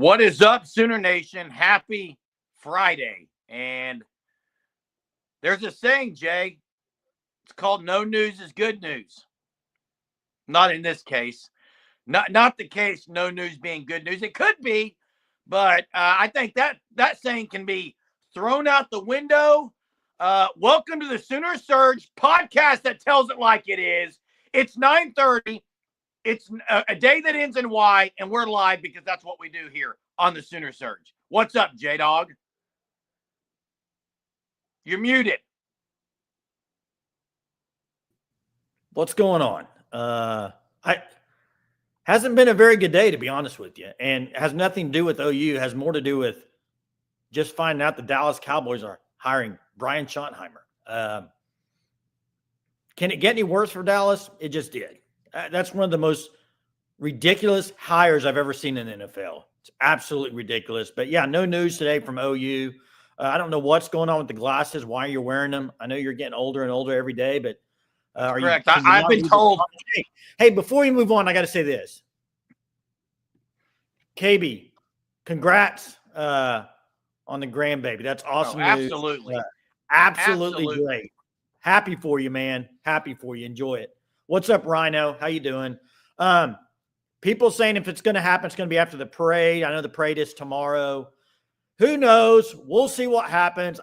What is up, Sooner Nation? Happy Friday. And there's a saying, Jay. It's called no news is good news. Not in this case. Not the case, no news being good news. It could be, but I think that saying can be thrown out the window. Welcome to the Sooner Surge podcast that tells it like it is. It's 9:30. It's a day that ends in Y, and we're live because that's what we do here on the Sooner Surge. What's up, J-Dog? You're muted. What's going on? Hasn't been a very good day, to be honest with you, and has nothing to do with OU. It has more to do with just finding out the Dallas Cowboys are hiring Brian Schottenheimer. Can it get any worse for Dallas? It just did. That's one of the most ridiculous hires I've ever seen in the NFL. It's absolutely ridiculous. But, yeah, no news today from OU. I don't know what's going on with the glasses, why you're wearing them. I know you're getting older and older every day, but are correct. I've been told. Hey, before you move on, I got to say this. KB, congrats on the grandbaby. That's awesome news. Absolutely. Absolutely great. Happy for you, man. Happy for you. Enjoy it. What's up, Rhino? How you doing? People saying if it's going to happen, it's going to be after the parade. I know the parade is tomorrow. Who knows? We'll see what happens.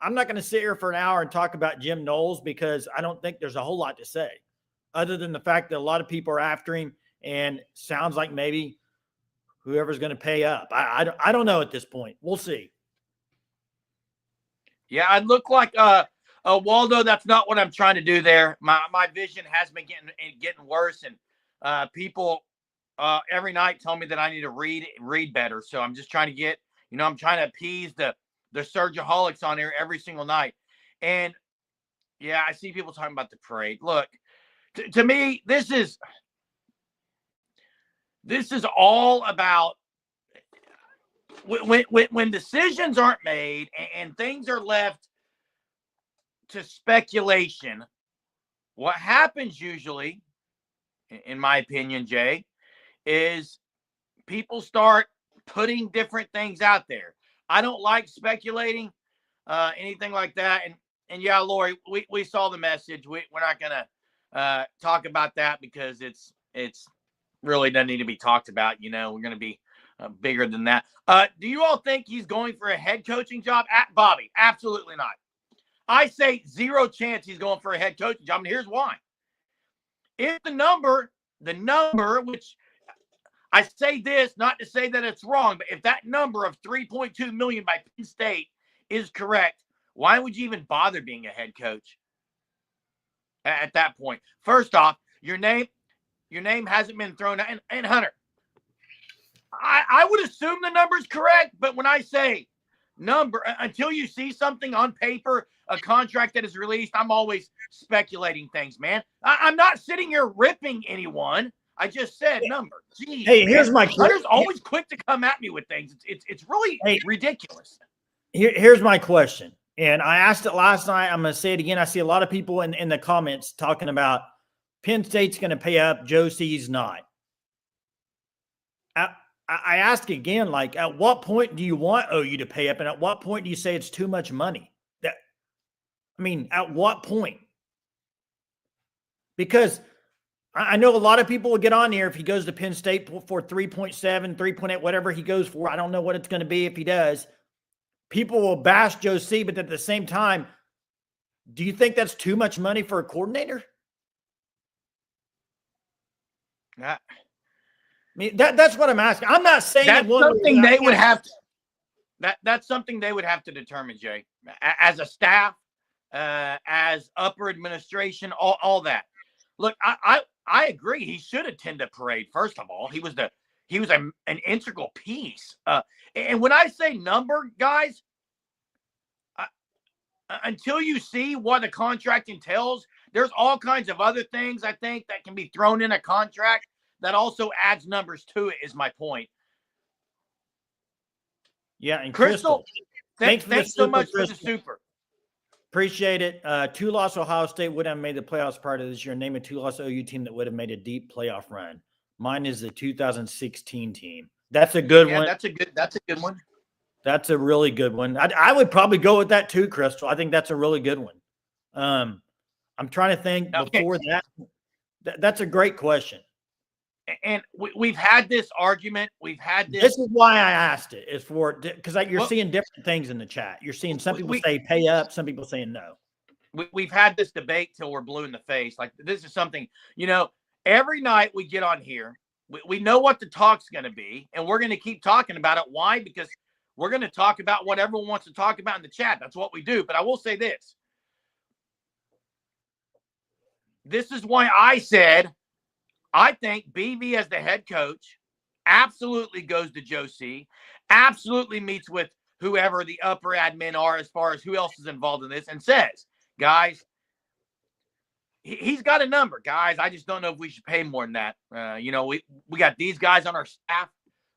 I'm not going to sit here for an hour and talk about Jim Knowles because I don't think there's a whole lot to say other than the fact that a lot of people are after him and sounds like maybe whoever's going to pay up. I don't know at this point. We'll see. Yeah, I look like Waldo. That's not what I'm trying to do there. My vision has been getting worse, and people every night tell me that I need to read better. So I'm just trying to get, I'm trying to appease the Surgeaholics on here every single night. And yeah, I see people talking about the parade. Look, to me, this is all about when decisions aren't made and things are left to speculation. What happens usually, in my opinion, Jay, is people start putting different things out there. I don't like speculating, anything like that. And yeah, Lori, we saw the message. We're not gonna talk about that because it's really doesn't need to be talked about. We're gonna be bigger than that. Do you all think he's going for a head coaching job? Bobby, absolutely not. I say zero chance he's going for a head coaching job, and here's why. If the number, which I say this not to say that it's wrong, but if that number of $3.2 million by Penn State is correct, why would you even bother being a head coach at that point? First off, your name hasn't been thrown out. And Hunter, I would assume the number's correct, but when I say number, until you see something on paper, a contract that is released, I'm always speculating things, man. I'm not sitting here ripping anyone. I just said number. Jeez, hey, here's my question. Hunter's always quick to come at me with things. It's really ridiculous. Here's my question. And I asked it last night. I'm going to say it again. I see a lot of people in the comments talking about Penn State's going to pay up. Joe C's not. I ask again, like, at what point do you want OU to pay up? And at what point do you say it's too much money? At what point? Because I know a lot of people will get on here if he goes to Penn State for 3.7, 3.8, whatever he goes for. I don't know what it's going to be if he does. People will bash Joe C, but at the same time, do you think that's too much money for a coordinator? That's what I'm asking. I'm not saying that's something they would have to. That's something they would have to determine, Jay, as a staff, as upper administration, all that. Look, I agree. He should attend a parade. First of all, he was an integral piece. And when I say number, guys, until you see what a contract entails, there's all kinds of other things I think that can be thrown in a contract that also adds numbers to it, is my point. Yeah, and Crystal, thanks so much for the super. Appreciate it. Two-loss Ohio State would have made the playoffs prior to this year. Name a two-loss OU team that would have made a deep playoff run. Mine is the 2016 team. That's a good Yeah, one. that's a good one. That's a really good one. I would probably go with that too, Crystal. I think that's a really good one. I'm trying to think before that. That's a great question. And we've had this argument. We've had this. This is why I asked it. Is for because you're seeing different things in the chat. You're seeing some people say pay up, some people saying no. We've had this debate till we're blue in the face. Like, this is something, every night we get on here, we know what the talk's going to be, and we're going to keep talking about it. Why? Because we're going to talk about what everyone wants to talk about in the chat. That's what we do. But I will say this. This is why I said I think BV as the head coach absolutely goes to Joe C, absolutely meets with whoever the upper admin are as far as who else is involved in this, and says, guys, he's got a number, guys. I just don't know if we should pay more than that. We got these guys on our staff.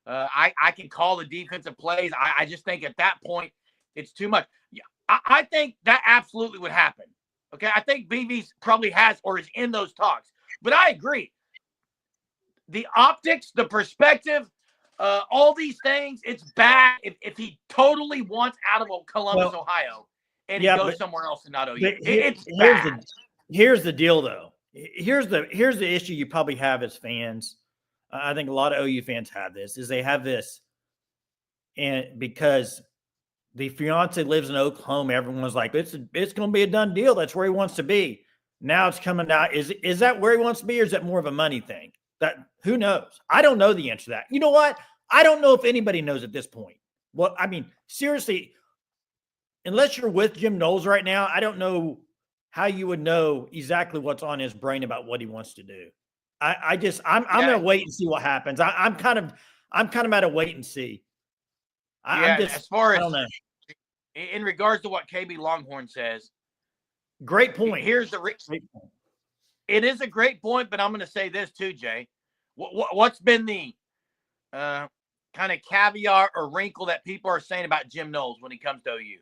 I can call the defensive plays. I just think at that point it's too much. I think that absolutely would happen. Okay, I think BV probably has or is in those talks. But I agree. The optics, the perspective, all these things, it's bad if he totally wants out of Columbus, Ohio, and he goes somewhere else and not OU. It's bad. Here's the deal, though. Here's the issue you probably have as fans. I think a lot of OU fans have this, is they have this, and because the fiance lives in Oklahoma, everyone's like, it's going to be a done deal. That's where he wants to be. Now it's coming out. Is that where he wants to be, or is that more of a money thing? That who knows? I don't know the answer to that. You know what? I don't know if anybody knows at this point. Well, I mean, seriously, unless you're with Jim Knowles right now, I don't know how you would know exactly what's on his brain about what he wants to do. I'm going to wait and see what happens. I'm kind of at a wait and see. As far as, I don't know. In regards to what KB Longhorn says, great point. Here's the it is a great point, but I'm going to say this too, Jay. What's been the kind of caveat or wrinkle that people are saying about Jim Knowles when he comes to OU?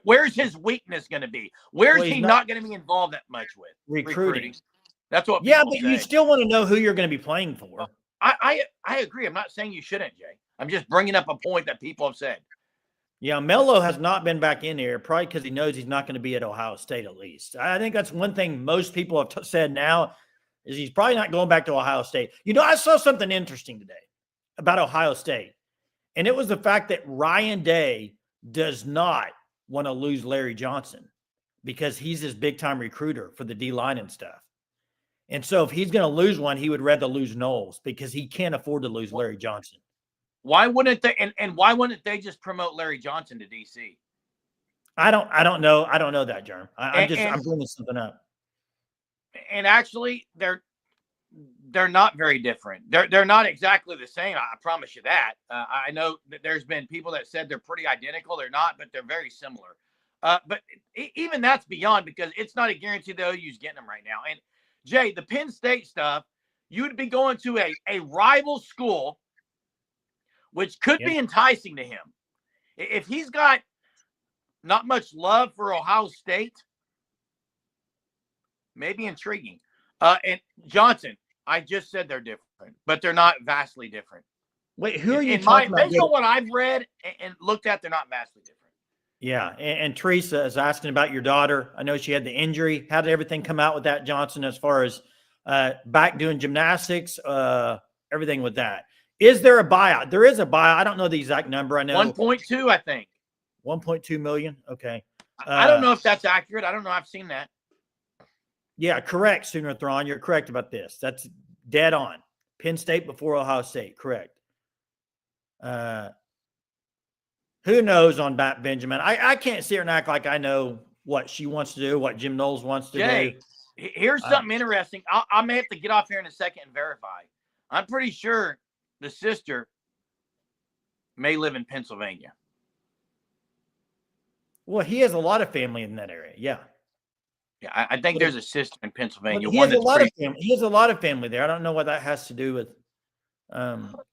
Where's his weakness going to be? Where's he not going to be involved that much with? Recruiting. That's what. Yeah, but you still want to know who you're going to be playing for. I agree. I'm not saying you shouldn't, Jay. I'm just bringing up a point that people have said. Yeah, Melo has not been back in here, probably because he knows he's not going to be at Ohio State at least. I think that's one thing most people have said now is he's probably not going back to Ohio State. I saw something interesting today about Ohio State, and it was the fact that Ryan Day does not want to lose Larry Johnson because he's his big-time recruiter for the D-line and stuff. And so if he's going to lose one, he would rather lose Knowles because he can't afford to lose Larry Johnson. Why wouldn't they? And why wouldn't they just promote Larry Johnson to DC? I don't know. I don't know that, Jerm. I'm bringing something up. And actually, they're not very different. They're not exactly the same. I promise you that. I know that there's been people that said they're pretty identical. They're not, but they're very similar. But even that's beyond, because it's not a guarantee that OU's getting them right now. And Jay, the Penn State stuff, you would be going to a rival school, which could be enticing to him. If he's got not much love for Ohio State, maybe intriguing. And Johnson, I just said they're different, but they're not vastly different. Wait, who are you talking about? Based on what I've read and looked at, they're not vastly different. Yeah, and Teresa is asking about your daughter. I know she had the injury. How did everything come out with that, Johnson, as far as back doing gymnastics, everything with that? Is there a buyout? There is a buyout. I don't know the exact number. I know 1.2, I think. 1.2 million. Okay. I don't know if that's accurate. I don't know. I've seen that. Yeah, correct, Sooner Thrawn. You're correct about this. That's dead on. Penn State before Ohio State. Correct. Who knows on Bat Benjamin? I can't sit here and act like I know what she wants to do, what Jim Knowles wants to do. Here's something interesting. I may have to get off here in a second and verify. I'm pretty sure the sister may live in Pennsylvania. Well, he has a lot of family in that area. Yeah. Yeah, I think there's a sister in Pennsylvania. He has a lot of family. He has a lot of family there. I don't know what that has to do with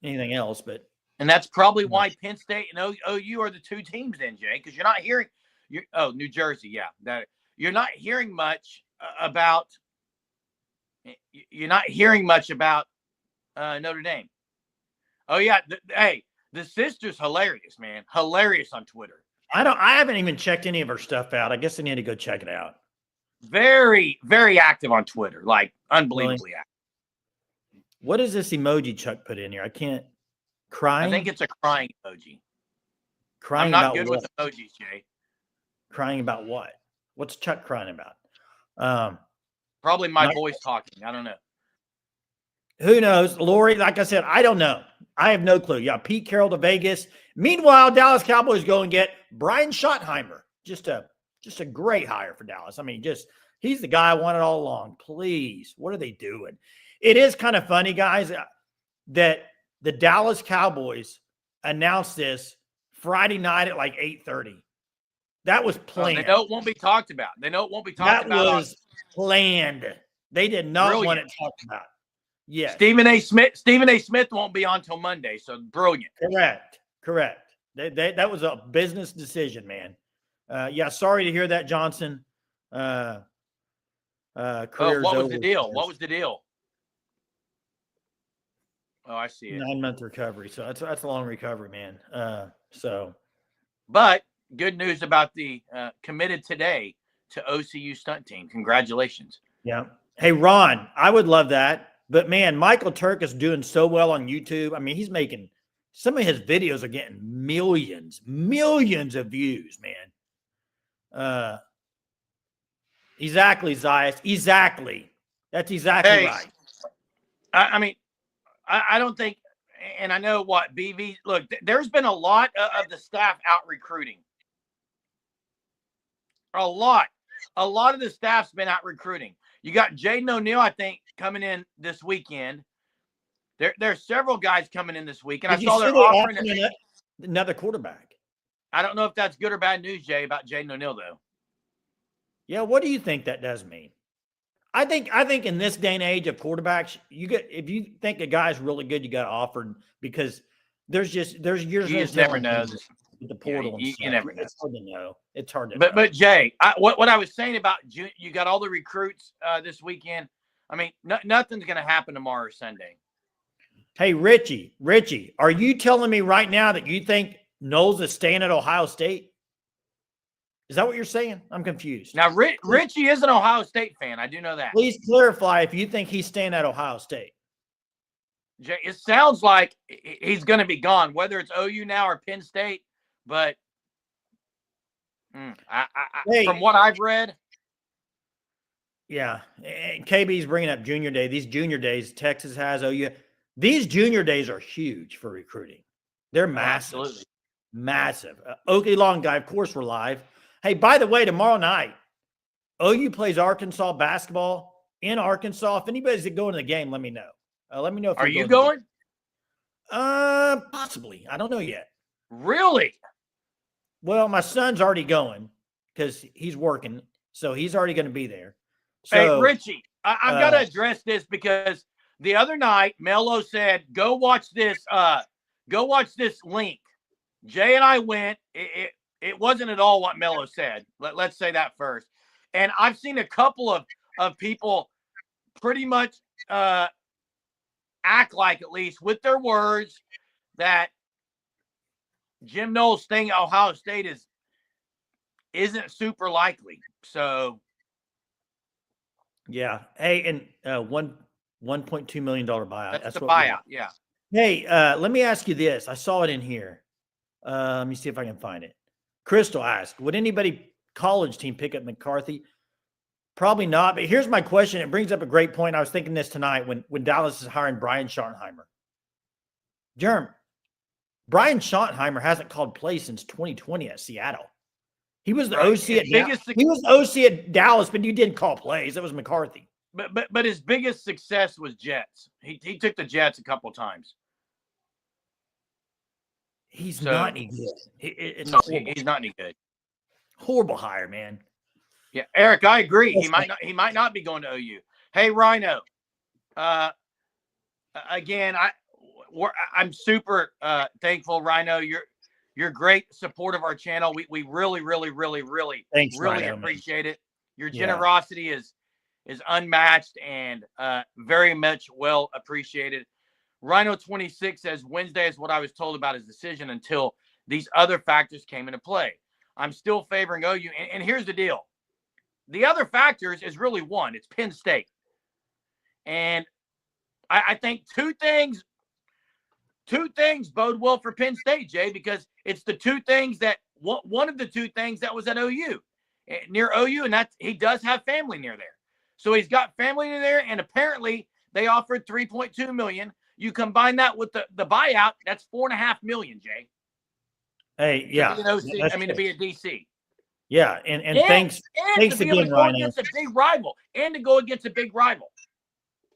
anything else, but. And that's probably why Penn State and OU are the two teams then, Jay, because you're not hearing New Jersey, yeah. That you're not hearing much about Notre Dame. Oh yeah, hey, the sister's hilarious, man. Hilarious on Twitter. I haven't even checked any of her stuff out. I guess I need to go check it out. Very, very active on Twitter, like unbelievably active. What is this emoji Chuck put in here? I can't. Crying? I think it's a crying emoji. Crying I'm not about good what? with emojis, Jay. Crying about what? What's Chuck crying about? Probably my voice talking. I don't know. Who knows? Lori, like I said, I don't know. I have no clue. Yeah, Pete Carroll to Vegas. Meanwhile, Dallas Cowboys go and get Brian Schottenheimer. Just a great hire for Dallas. I mean, he's the guy I wanted all along. Please, what are they doing? It is kind of funny, guys, that the Dallas Cowboys announced this Friday night at like 8:30. That was planned. They know it won't be talked about. They know it won't be talked about. That was planned. They did not want it talked about. Yeah. Stephen A. Smith won't be on till Monday, so brilliant. Correct. That was a business decision, man. Yeah, sorry to hear that, Johnson. What was the deal? What was the deal? Oh, I see it. 9-month recovery. So that's a long recovery, man. But good news about the committed today to OCU stunt team. Congratulations. Yeah. Hey, Ron, I would love that. But, man, Michael Turk is doing so well on YouTube. I mean, he's making – some of his videos are getting millions of views, man. Exactly, Zias. Exactly. That's exactly right. I mean, I don't think – and I know what, BV – look, there's been a lot of the staff out recruiting. A lot of the staff's been out recruiting. You got Jaden O'Neal, I think, coming in this weekend. There's several guys coming in this week, and I saw they're offering another quarterback. I don't know if that's good or bad news, Jay, about Jaden O'Neal, though. Yeah, what do you think that does mean? I think in this day and age of quarterbacks, if you think a guy's really good, you got to offer because there's years. You just never know. The portal, you never know. It's hard to know. It's hard to know. But Jay, what I was saying about you got all the recruits this weekend. I mean, nothing's going to happen tomorrow or Sunday. Hey, Richie, are you telling me right now that you think Knowles is staying at Ohio State? Is that what you're saying? I'm confused. Now, Richie is an Ohio State fan. I do know that. Please clarify if you think he's staying at Ohio State. Jay, it sounds like he's going to be gone, whether it's OU now or Penn State. But from what I've read. Yeah. And KB's bringing up junior day. These junior days, Texas has, OU. These junior days are huge for recruiting. They're massive. Absolutely. Massive. Oakley Long Guy, of course, we're live. Hey, by the way, tomorrow night, OU plays Arkansas basketball in Arkansas. If anybody's going to the game, let me know. Let me know if are you going? Possibly. I don't know yet. Really? Well, my son's already going because he's working, so he's already going to be there. So, hey, Richie, I've got to address this because the other night Mello said, "Go watch this. Go watch this link." Jay and I went. It wasn't at all what Mello said. Let's say that first. And I've seen a couple of people pretty much act like, at least with their words, that Jim Knowles staying at Ohio State isn't super likely. So, yeah. Hey, and $1.2 million buyout. That's the buyout. Yeah. Hey, let me ask you this. I saw it in here. Let me see if I can find it. Crystal asked, would anybody college team pick up McCarthy? Probably not. But here's my question. It brings up a great point. I was thinking this tonight when Dallas is hiring Brian Schottenheimer. Jerm, Brian Schottenheimer hasn't called plays since 2020 at Seattle. He was the OC at Dallas. He was the OC at Dallas, but you didn't call plays. It was McCarthy. But his biggest success was Jets. He took the Jets a couple times. He's not any good. He's not any good. Horrible hire, man. Yeah, Eric, I agree. He might not be going to OU. Hey, Rhino. Again, I'm super thankful, Rhino. You're great support of our channel. We really appreciate it. Your generosity is unmatched and very much well appreciated. Rhino 26 says Wednesday is what I was told about his decision until these other factors came into play. I'm still favoring OU. And here's the deal. The other factors is really one. It's Penn State. And I think two things bode well for Penn State, Jay, because it's the two things that one of the two things that was at OU, near OU, and that he does have family near there. So he's got family near there, and apparently they offered $3.2 million. You combine that with the buyout, that's $4.5 million, Jay. Hey, yeah. To be a DC. Yeah, and thanks again, Rhino. Against a big rival, and to go against a big rival.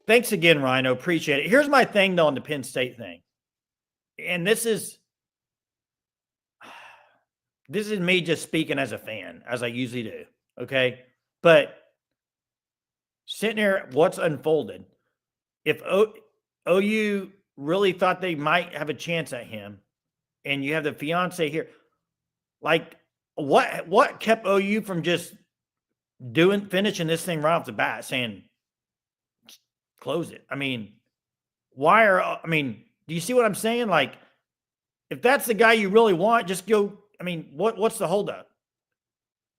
Thanks again, Rhino. Appreciate it. Here's my thing, though, on the Penn State thing. And this is me just speaking as a fan, as I usually do, okay? But sitting here, what's unfolded, if OU really thought they might have a chance at him, and you have the fiance here, like, what kept OU from just finishing this thing right off the bat, saying, close it? I mean, do you see what I'm saying? Like, if that's the guy you really want, just go. I mean, what's the holdup?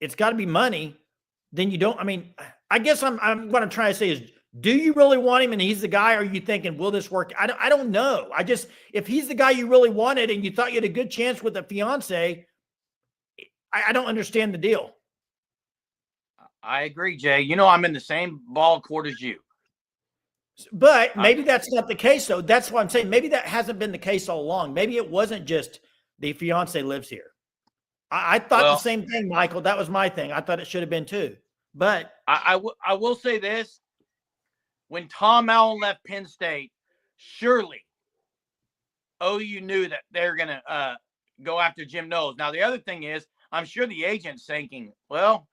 It's got to be money. Then you don't. I mean, I guess what I'm trying to say is, do you really want him and he's the guy? Or are you thinking, will this work? I don't know. If he's the guy you really wanted and you thought you had a good chance with a fiance, I don't understand the deal. I agree, Jay. I'm in the same ball court as you. But maybe that's not the case, though. That's what I'm saying. Maybe that hasn't been the case all along. Maybe it wasn't just the fiance lives here. I thought the same thing, Michael. That was my thing. I thought it should have been too. But I will say this. When Tom Allen left Penn State, surely OU knew that they're going to go after Jim Knowles. Now, the other thing is, I'm sure the agent's thinking, well,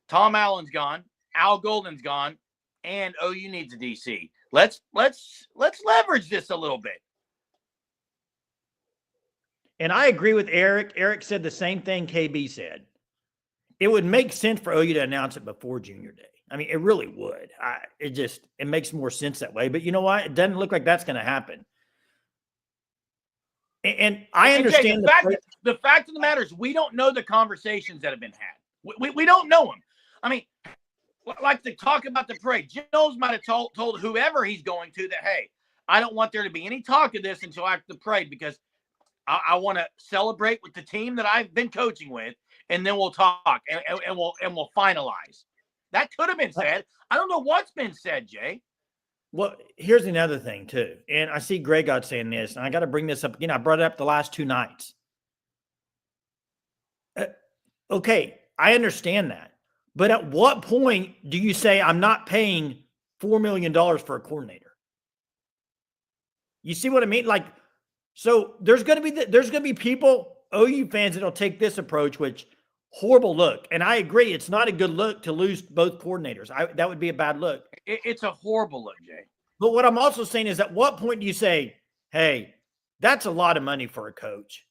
Tom Allen's gone, Al Golden's gone, and OU needs a DC. Let's leverage this a little bit. And I agree with Eric. Eric said the same thing KB said. It would make sense for OU to announce it before Junior Day. I mean, it really would. It makes more sense that way. But you know what? It doesn't look like that's going to happen. And I understand the fact of the matter is we don't know the conversations that have been had. We don't know them. I mean, like to talk about the parade. Jim Knowles might have told whoever he's going to that, hey, I don't want there to be any talk of this until after the parade because I want to celebrate with the team that I've been coaching with, and then we'll talk and we'll finalize. That could have been said. I don't know what's been said, Jay. Well, here's another thing, too. And I see Greg out saying this, and I got to bring this up again. I brought it up the last two nights. Okay, I understand that. But at what point do you say, I'm not paying $4 million for a coordinator? You see what I mean? Like, so there's going to be people, OU fans, that'll take this approach, which horrible look. And I agree, it's not a good look to lose both coordinators. That would be a bad look. It's a horrible look, Jay. But what I'm also saying is, at what point do you say, hey, that's a lot of money for a coach?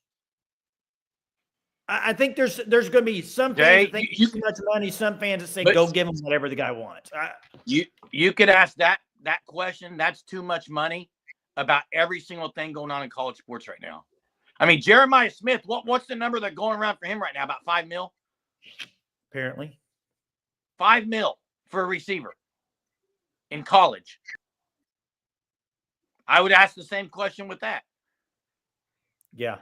I think there's going to be some fans that think too much money, some fans that say, go give him whatever the guy wants. You could ask that question, that's too much money, about every single thing going on in college sports right now. I mean, Jeremiah Smith, what's the number that's going around for him right now? About $5 million? Apparently. $5 million for a receiver in college. I would ask the same question with that. Yeah.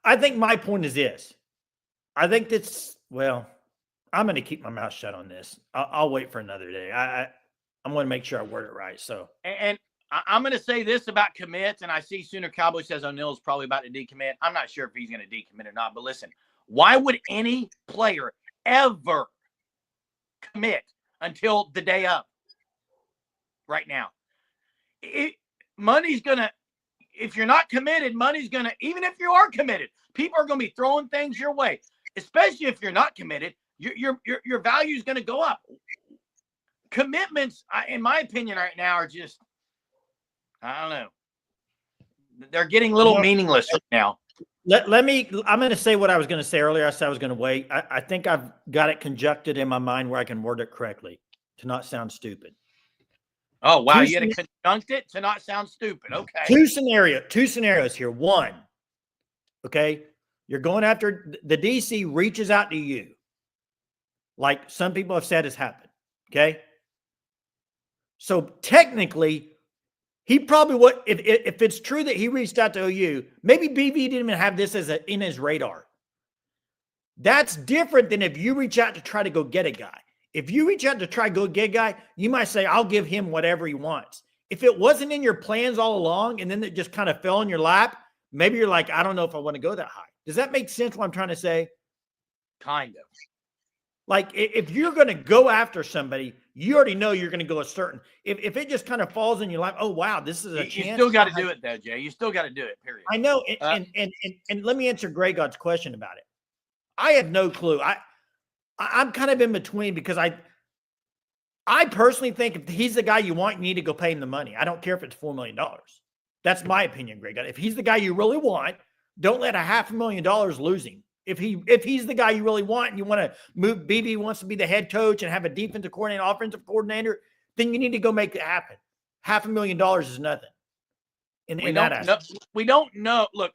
I think my point is this. I think that's, well, I'm going to keep my mouth shut on this. I'll wait for another day. I'm going to make sure I word it right. So, and I'm going to say this about commits, and I see Sooner Cowboy says O'Neill's probably about to decommit. I'm not sure if he's going to decommit or not, but listen, why would any player ever commit until the day of right now? Money's going to, if you're not committed, money's going to, even if you are committed, people are going to be throwing things your way, especially if you're not committed. Your value is going to go up. Commitments, in my opinion, right now are just, I don't know. They're getting a little meaningless now. I'm going to say what I was going to say earlier. I said I was going to wait. I think I've got it conjuncted in my mind where I can word it correctly to not sound stupid. Oh, wow. You had to conjunct it to not sound stupid. Okay. Two scenarios here. One, okay, you're going after the DC reaches out to you, like some people have said has happened. Okay. So technically, he probably would, if it's true that he reached out to OU, maybe BV didn't even have this in his radar. That's different than if you reach out to try to go get a guy. If you reach out to try to go get a guy, you might say, I'll give him whatever he wants. If it wasn't in your plans all along and then it just kind of fell in your lap, maybe you're like, I don't know if I want to go that high. Does that make sense what I'm trying to say? Kind of. Like if you're going to go after somebody, you already know you're going to go a certain. If it just kind of falls in your lap, oh, wow, this is a chance. You still got to do it, though, Jay. You still got to do it, period. I know. And let me answer Greg God's question about it. I have no clue. I'm kind of in between because I personally think if he's the guy you want, you need to go pay him the money. I don't care if it's $4 million. That's my opinion, Greg. If he's the guy you really want, don't let $500,000 lose him. If he's the guy you really want and you want to move, BB wants to be the head coach and have a defensive coordinator, offensive coordinator, then you need to go make it happen. $500,000 is nothing. We don't know. Look,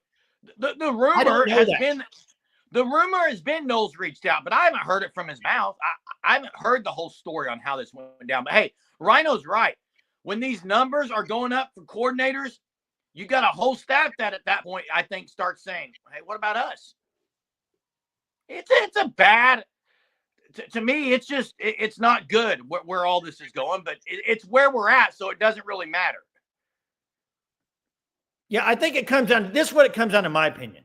the rumor has been. The rumor has been Knowles reached out, but I haven't heard it from his mouth. I haven't heard the whole story on how this went down. But, hey, Rhino's right. When these numbers are going up for coordinators, you got a whole staff that at that point, I think, starts saying, hey, what about us? It's a bad – to me, it's just – it's not good where all this is going, but it's where we're at, so it doesn't really matter. Yeah, I think it comes down to – this is what it comes down to, my opinion.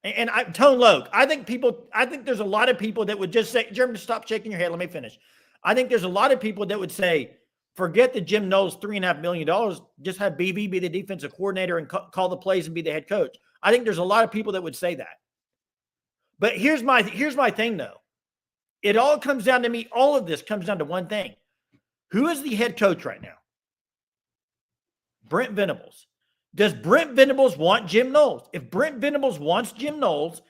And Tone Loke, I think there's a lot of people that would just say, Jeremy, stop shaking your head. Let me finish. I think there's a lot of people that would say, forget the Jim Knowles $3.5 million. Just have BB be the defensive coordinator and call the plays and be the head coach. I think there's a lot of people that would say that. But here's my thing, though. It all comes down to me. All of this comes down to one thing. Who is the head coach right now? Brent Venables. Does Brent Venables want Jim Knowles? If Brent Venables wants Jim Knowles,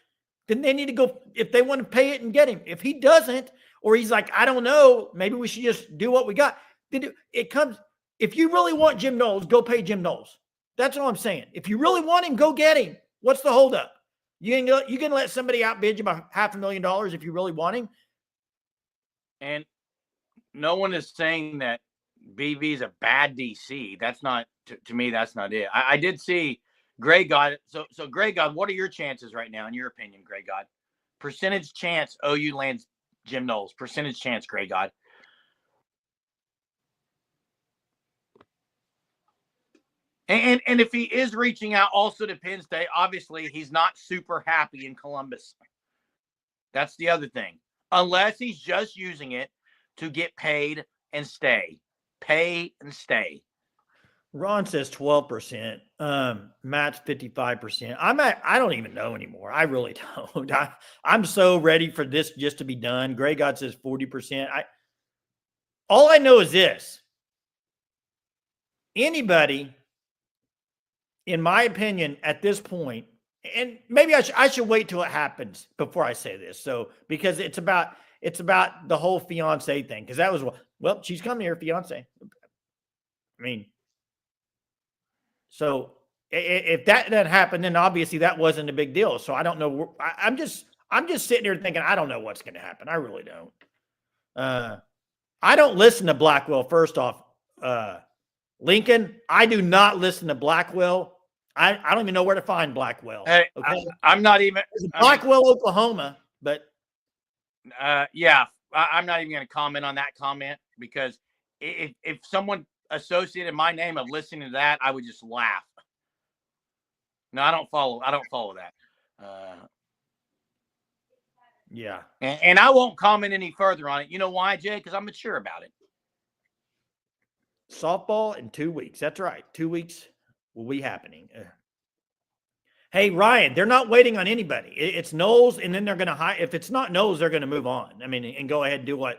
then they need to go, if they want to pay it and get him. If he doesn't, or he's like, I don't know, maybe we should just do what we got. It comes, if you really want Jim Knowles, go pay Jim Knowles. That's all I'm saying. If you really want him, go get him. What's the holdup? You can let somebody outbid you by $500,000 if you really want him. And no one is saying that BV is a bad DC. That's not, to me, that's not it. I did see Greg God. So Greg God, what are your chances right now, in your opinion, Greg God? Percentage chance OU lands Jim Knowles. Percentage chance, Greg God. And if he is reaching out also to Penn State, obviously he's not super happy in Columbus. That's the other thing. Unless he's just using it to get paid and stay. Pay and stay. Ron says 12%. Matt's 55%. I don't even know anymore. I really don't. I'm so ready for this just to be done. Greg God says 40%. All I know is this. Anybody, in my opinion, at this point, and maybe I should wait till it happens before I say this. So because it's about the whole fiance thing. Because that was, well, she's coming here, fiance. I mean, so if that doesn't happen, then obviously that wasn't a big deal. So I don't know. I'm just sitting here thinking, I don't know what's going to happen. I really don't. I don't listen to Blackwell. First off, Lincoln, I do not listen to Blackwell. I don't even know where to find Blackwell. Hey, okay? I'm not even Blackwell, Oklahoma, but yeah, I'm not even going to comment on that comment because if someone associated my name of listening to that, I would just laugh. No, I don't follow that. Yeah. And I won't comment any further on it. You know why, Jay? Because I'm mature about it. Softball in 2 weeks. That's right. 2 weeks will be happening. Hey, Ryan, they're not waiting on anybody. It's Knowles, and then they're going to hire. If it's not Knowles, they're going to move on. I mean, and go ahead and do what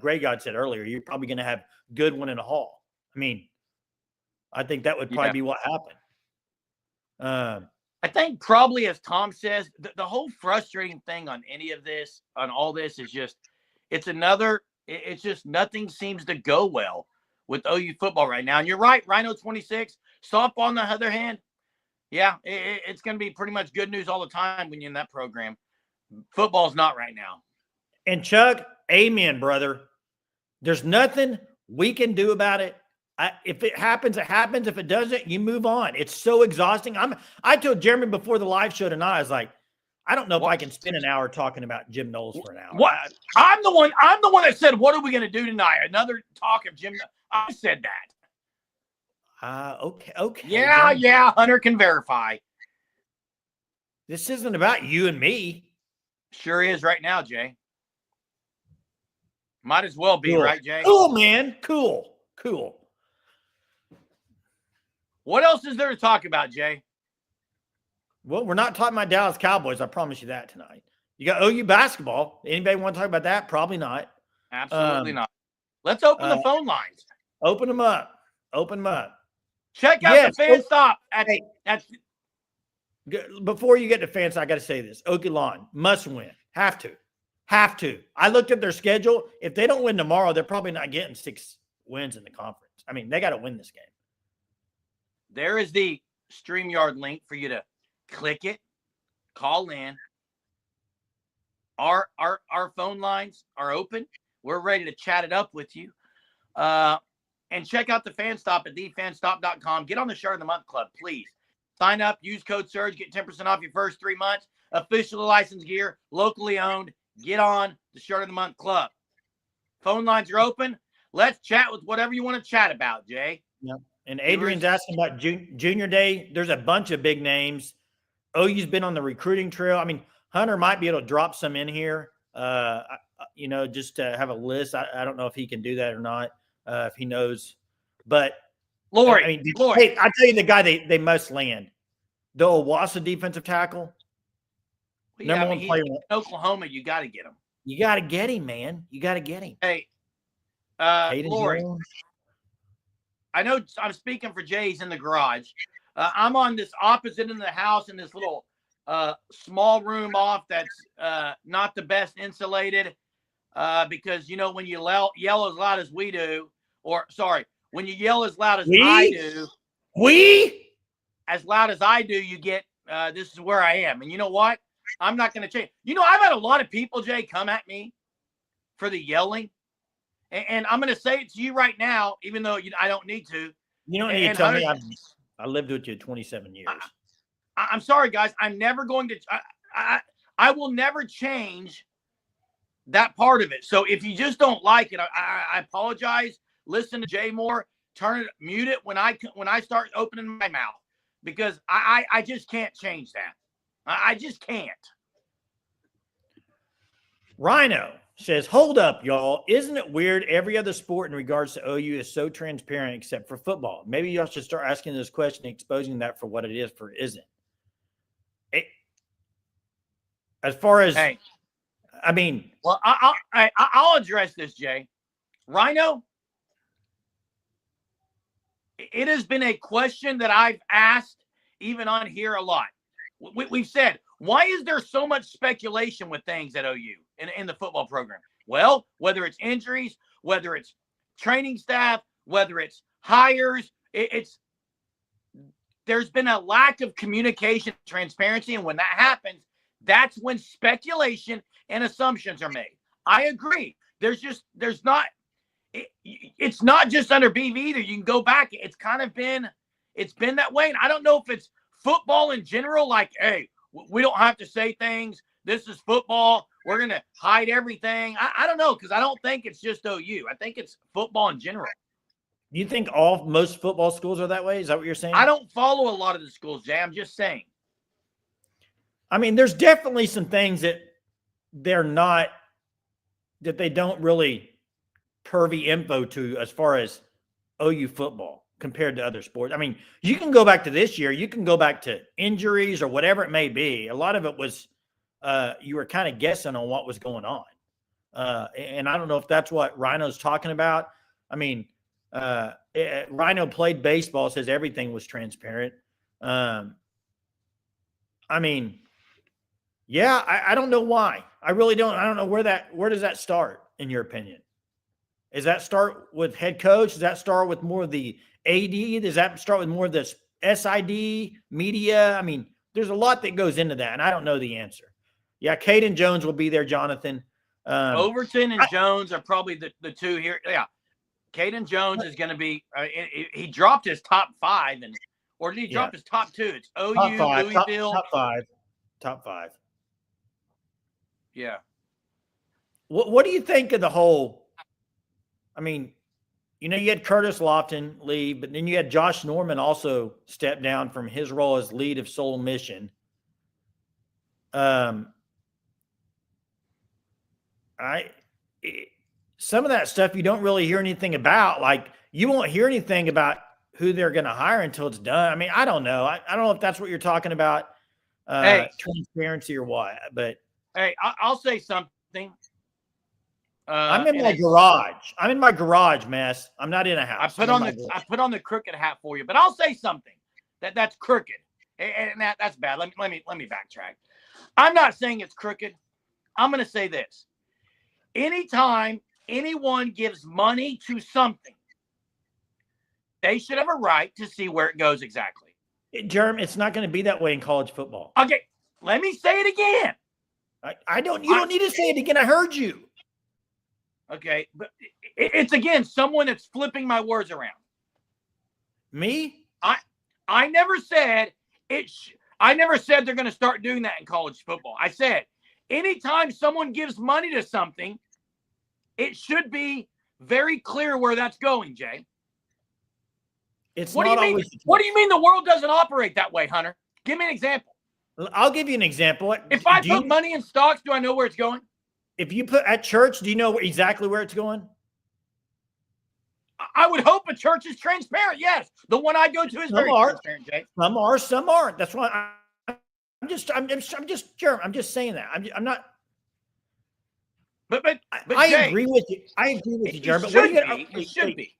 Greg God said earlier. You're probably going to have Goodwin in a Hall. I mean, I think that would probably be what happened. I think probably, as Tom says, the whole frustrating thing on any of this, on all this, is just it's just nothing seems to go well. with OU football right now. And you're right, Rhino 26. Softball, on the other hand, yeah, it's going to be pretty much good news all the time when you're in that program. Football's not right now. And Chuck, amen, brother. There's nothing we can do about it. If it happens, it happens. If it doesn't, you move on. It's so exhausting. I told Jeremy before the live show tonight, I was like, I don't know if I can spend an hour talking about Jim Knowles for an hour. What? I'm the one that said, what are we going to do tonight? Another talk of Jim. I said that. Okay. Yeah. Hunter can verify. This isn't about you and me. Sure is right now, Jay. Might as well be, cool. Right, Jay? Cool, man. Cool. What else is there to talk about, Jay? Well, we're not talking about Dallas Cowboys. I promise you that tonight. You got OU basketball. Anybody want to talk about that? Probably not. Absolutely not. Let's open the phone lines. Open them up. Check out the fan stop. Before you get to fans, I got to say this. Oakland must win. Have to. I looked at their schedule. If they don't win tomorrow, they're probably not getting 6 wins in the conference. I mean, they got to win this game. There is the StreamYard link for you to click it, call in. Our phone lines are open. We're ready to chat it up with you. And check out the fan stop at thefanstop.com. Get on the Shirt of the Month Club, please. Sign up, use code SURGE, get 10% off your first 3 months. Officially licensed gear, locally owned. Get on the Shirt of the Month Club. Phone lines are open. Let's chat with whatever you want to chat about, Jay. Yep. And Adrian's asking about Junior Day. There's a bunch of big names. OU's been on the recruiting trail. I mean, Hunter might be able to drop some in here, just to have a list. I don't know if he can do that or not, if he knows. But, Lori, hey, I'll tell you the guy they must land. The Owasso defensive tackle. Well, number one player in Oklahoma, you got to get him. You got to get him, man. You got to get him. Hey, Lori, I know I'm speaking for Jay's in the garage. I'm on this opposite end of the house in this little small room off that's not the best insulated because, when you yell as loud as we do, when you yell as loud as I do, as loud as I do, you get, this is where I am. And you know what? I'm not going to change. I've had a lot of people, Jay, come at me for the yelling. And I'm going to say it to you right now, even though I don't need to. You don't need to tell me. I lived with you 27 years. I'm sorry, guys. I'm never going to I will never change that part of it. So if you just don't like it, I apologize. Listen to Jay more. Mute it when I start opening my mouth because I just can't change that. I just can't. Rhino says, hold up, y'all. Isn't it weird? Every other sport in regards to OU is so transparent except for football. Maybe y'all should start asking this question and exposing that for what it is for isn't. As far as, hey, I mean. Well, I'll address this, Jay. Rhino, it has been a question that I've asked even on here a lot. We've said, why is there so much speculation with things at OU in the football program? Well, whether it's injuries, whether it's training staff, whether it's hires, there's been a lack of communication, transparency, and when that happens, that's when speculation and assumptions are made. I agree. It's not just under BV either. You can go back. It's been that way. And I don't know if it's football in general, like, hey, we don't have to say things. This is football. We're going to hide everything. I don't know, because I don't think it's just OU. I think it's football in general. You think most football schools are that way? Is that what you're saying? I don't follow a lot of the schools, Jay. I'm just saying. I mean, there's definitely some things that they don't really pervy info to as far as OU football compared to other sports. I mean, you can go back to this year. You can go back to injuries or whatever it may be. A lot of it was you were kind of guessing on what was going on. And I don't know if that's what Rhino's talking about. I mean, Rhino played baseball, says everything was transparent. I mean, yeah, I don't know why. I really don't. I don't know where does that start, in your opinion? Does that start with head coach? Does that start with more of the AD? Does that start with more of the SID, media? I mean, there's a lot that goes into that, and I don't know the answer. Yeah, Caden Jones will be there, Jonathan. Overton and Jones are probably the two here. Yeah, Caden Jones is going to be he dropped his top 5, or did he drop his top 2? It's OU, top 5, Louisville. Top 5. Yeah. What do you think of the whole? I mean, you had Curtis Lofton leave, but then you had Josh Norman also step down from his role as lead of Soul Mission. Some of that stuff you don't really hear anything about. Like, you won't hear anything about who they're going to hire until it's done. I mean, I don't know. I don't know if that's what you're talking about, transparency or what. But hey, I'll say something. I'm in my garage. I'm in my garage, mess. I'm not in a house. I put on the crooked hat for you, but I'll say something that's crooked, and that's bad. Let me backtrack. I'm not saying it's crooked. I'm going to say this: anytime anyone gives money to something, they should have a right to see where it goes exactly. Jerm, it's not going to be that way in college football. Okay, let me say it again. I don't. You don't need to say it again. I heard you. Okay, but it's again someone that's flipping my words around. Me? I never said it. I never said they're going to start doing that in college football. I said anytime someone gives money to something, it should be very clear where that's going, Jay. What do you mean the world doesn't operate that way, Hunter? Give me an example. I'll give you an example. If I put money in stocks, do I know where it's going? If you put at church, do you know exactly where it's going? I would hope a church is transparent. Yes, the one I go to is very transparent, Jay. Some are, some aren't. That's why I'm just Jeremy. I'm just saying that. I'm not. But I Jay, agree with you. I agree with you, Jeremy. It should be.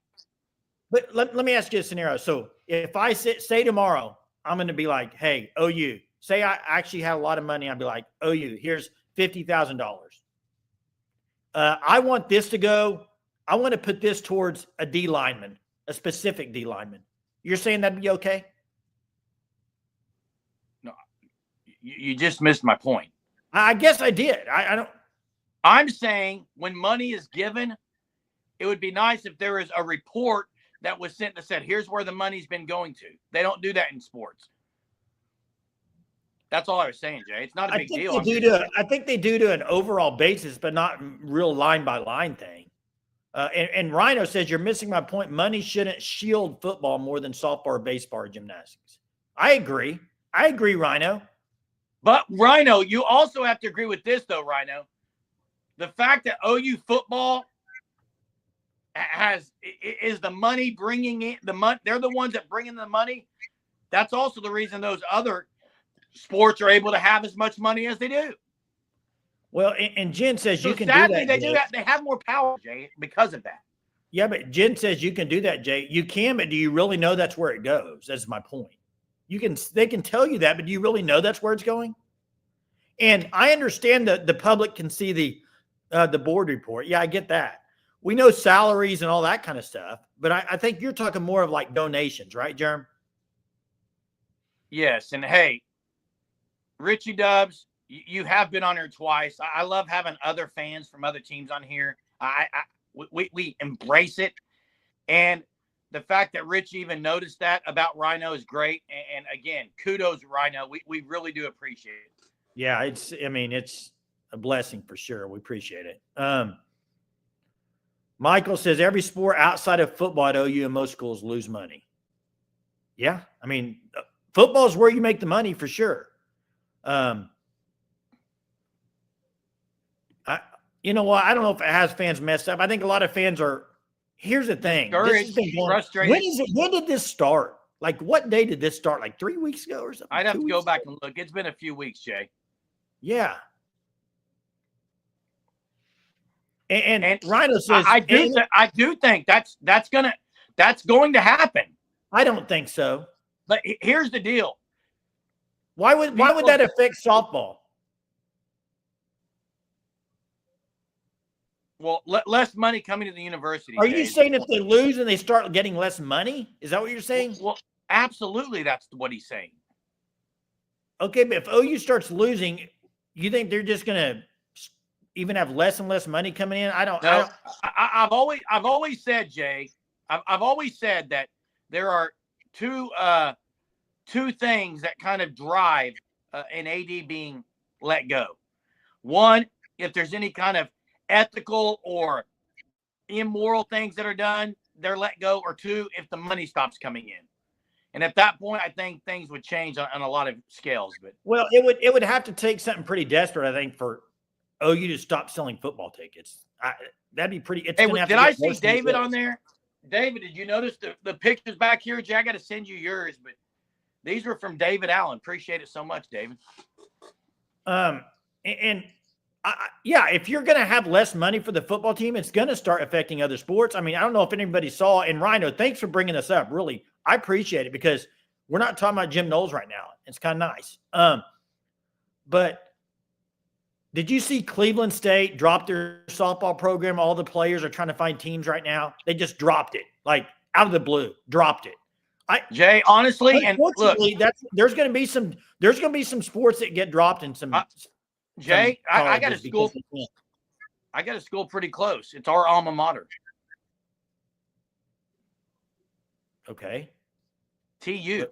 But let me ask you a scenario. So if I say tomorrow, I'm going to be like, hey, OU, say I actually had a lot of money. I'd be like, OU, here's $50,000. I want this to go. I want to put this towards a D lineman, a specific D lineman. You're saying that'd be okay? No, you just missed my point. I guess I did. I don't. I'm saying when money is given, it would be nice if there was a report that was sent that said, here's where the money's been going to. They don't do that in sports. That's all I was saying, Jay. It's not a big deal. I think they do to an overall basis, but not real line by line thing. And Rhino says you're missing my point. Money shouldn't shield football more than softball, baseball, or gymnastics. I agree, Rhino. But Rhino, you also have to agree with this, though, Rhino. The fact that OU football is the money bringing in the money. They're the ones that bring in the money. That's also the reason those other sports are able to have as much money as they do. Well, and Jen says you can sadly, do that. They do that. They have more power, Jay, because of that. Yeah, but Jen says you can do that, Jay. You can, but do you really know that's where it goes? That's my point. They can tell you that, but do you really know that's where it's going? And I understand that the public can see the board report. Yeah, I get that. We know salaries and all that kind of stuff, but I think you're talking more of like donations, right, Jerm? Yes, and hey, Richie Dubs, you have been on here twice. I love having other fans from other teams on here. We embrace it, and the fact that Rich even noticed that about Rhino is great. And again, kudos, Rhino. We really do appreciate it. Yeah, it's a blessing for sure. We appreciate it. Michael says every sport outside of football at OU and most schools lose money. Yeah, I mean, football is where you make the money for sure. You know what? I don't know if it has fans messed up. I think a lot of fans are. Here's the thing. This has been frustrating. When did this start? Like, what day did this start? Like 3 weeks ago or something? I'd have to go back and look. It's been a few weeks, Jay. Yeah. And Rhino says I do think that's going to happen. I don't think so. But here's the deal. Why would that affect softball? Well, less money coming to the university. Are you saying if they lose and they start getting less money? Is that what you're saying? Well, absolutely. That's what he's saying. Okay, but if OU starts losing, you think they're just going to even have less and less money coming in? I've always said, Jay, I've always said that there are two things that kind of drive an AD being let go. One, if there's any kind of ethical or immoral things that are done, they're let go. Or two, if the money stops coming in. And at that point, I think things would change on a lot of scales. But well, it would have to take something pretty desperate, I think, for OU to stop selling football tickets. That'd be pretty. Hey, did I see David on there? David, did you notice the pictures back here? Jay, I got to send you yours, but these were from David Allen. Appreciate it so much, David. Yeah, if you're going to have less money for the football team, it's going to start affecting other sports. I mean, I don't know if anybody saw, and Rhino, thanks for bringing this up. Really, I appreciate it because we're not talking about Jim Knowles right now. It's kind of nice. But did you see Cleveland State drop their softball program? All the players are trying to find teams right now. They just dropped it, like out of the blue, dropped it. Jay, honestly, and look, there's going to be some sports that get dropped and some. Jay, I got a school. I got a school pretty close. It's our alma mater. Okay. TU.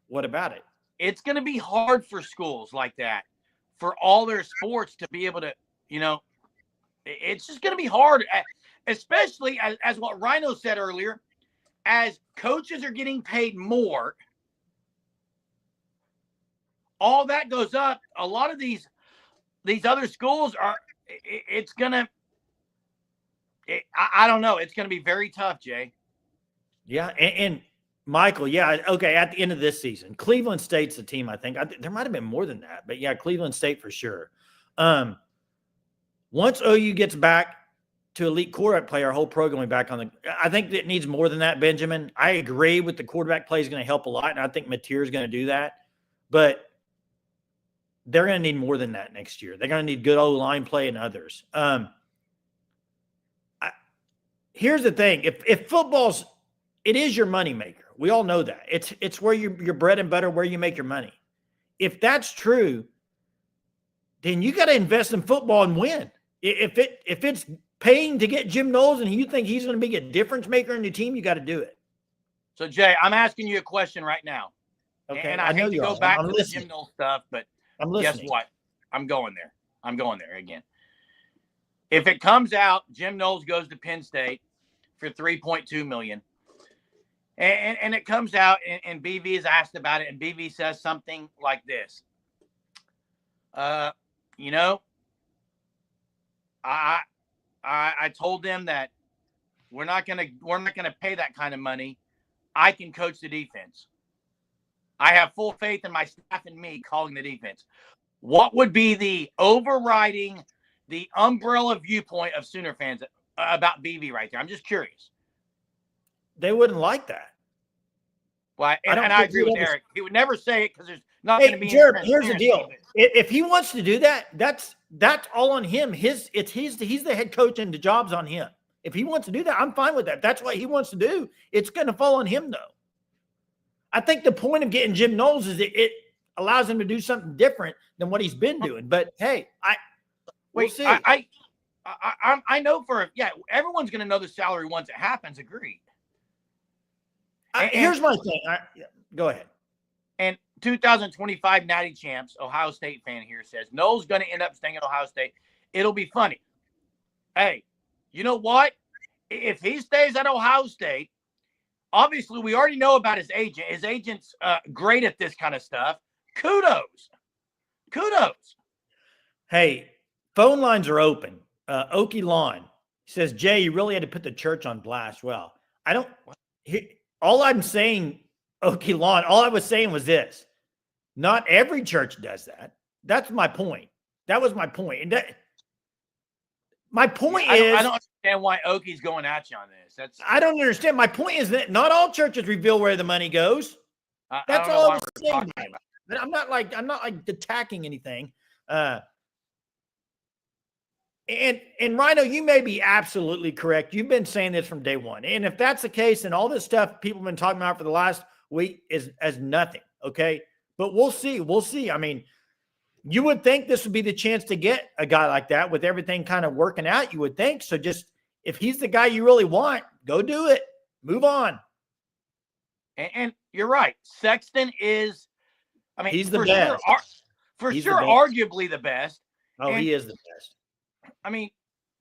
What about it? It's going to be hard for schools like that, for all their sports to be able to, it's just going to be hard, especially as what Rhino said earlier, as coaches are getting paid more. All that goes up. A lot of these other schools are, it's going to, I don't know. It's going to be very tough, Jay. Yeah. And Michael, yeah. Okay. At the end of this season, Cleveland State's the team, I think. There might've been more than that, but yeah, Cleveland State for sure. Once OU gets back to elite quarterback play, our whole program will be back on the, I think it needs more than that, Benjamin. I agree with the quarterback play is going to help a lot. And I think Mateer is going to do that, but they're going to need more than that next year. They're going to need good O-line play and others. Here's the thing. If football's, it is your moneymaker. We all know that. It's where your bread and butter, where you make your money. If that's true, then you got to invest in football and win. If it's paying to get Jim Knowles and you think he's going to be a difference maker in your team, you got to do it. So, Jay, I'm asking you a question right now. Okay. And I hate to go back to the Jim Knowles stuff, but I'm listening. Guess what? I'm going there. I'm going there again. If it comes out, Jim Knowles goes to Penn State for $3.2 million, and it comes out, and BV is asked about it, and BV says something like this. I told them that we're not gonna pay that kind of money. I can coach the defense. I have full faith in my staff and me calling the defense. What would be the overriding, the umbrella viewpoint of Sooner fans about BV right there? I'm just curious. They wouldn't like that. Well, I agree with Eric. He would never say it because there's not going to be. Jared, here's the deal. If he wants to do that, that's all on him. He's the head coach and the job's on him. If he wants to do that, I'm fine with that. That's what he wants to do. It's going to fall on him, though. I think the point of getting Jim Knowles is that it allows him to do something different than what he's been doing. But hey, we'll see. I know everyone's going to know the salary once it happens. Agreed. Here's my thing. Go ahead. And 2025 Natty Champs, Ohio State fan here says Knowles going to end up staying at Ohio State. It'll be funny. Hey, you know what? If he stays at Ohio State, obviously we already know about his agent. His agent's great at this kind of stuff. Kudos. Hey, phone lines are open. Okie Lawn says, Jay, you really had to put the church on blast. Well, all I'm saying, Okie Lawn, all I was saying was this. Not every church does that. That's my point. That was my point. And my point is, I don't understand why Okie's going at you on this. I don't understand. My point is that not all churches reveal where the money goes. That's all I'm saying. I'm not like attacking anything. And Rhino, you may be absolutely correct. You've been saying this from day one. And if that's the case, then all this stuff people have been talking about for the last week is as nothing. Okay. But we'll see. We'll see. I mean, you would think this would be the chance to get a guy like that with everything kind of working out, you would think. So just if he's the guy you really want, go do it. Move on. And you're right. Sexton is, I mean, he's the best. Sure, arguably the best. Oh, he is the best. I mean,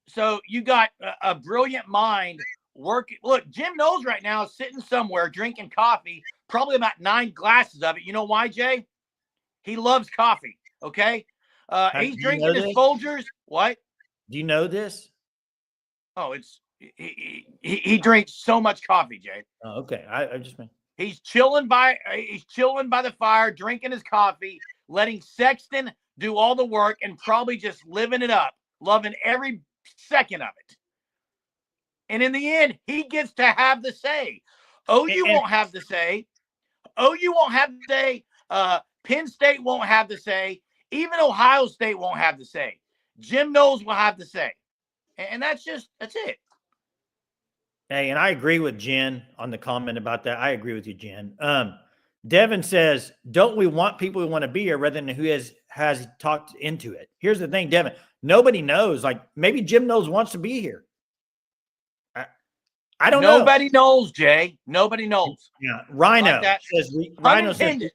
so you got a brilliant mind working. Look, Jim Knowles right now is sitting somewhere drinking coffee, probably about 9 glasses of it. You know why, Jay? He loves coffee. Okay. He's drinking his Folgers. What? Do you know this? Oh, he drinks so much coffee, Jay. Oh, okay. I just mean he's chilling by the fire, drinking his coffee, letting Sexton do all the work, and probably just living it up, loving every second of it. And in the end, he gets to have the say. OU won't have the say. OU won't have the say. Penn State won't have the say. Even Ohio State won't have the say. Jim Knowles will have the say. And that's it. Hey, and I agree with Jen on the comment about that. I agree with you, Jen. Devin says, don't we want people who want to be here rather than who has talked into it? Here's the thing, Devin. Nobody knows. Like, maybe Jim Knowles wants to be here. I don't know. Nobody knows, Jay. Nobody knows. Yeah. Rhino says,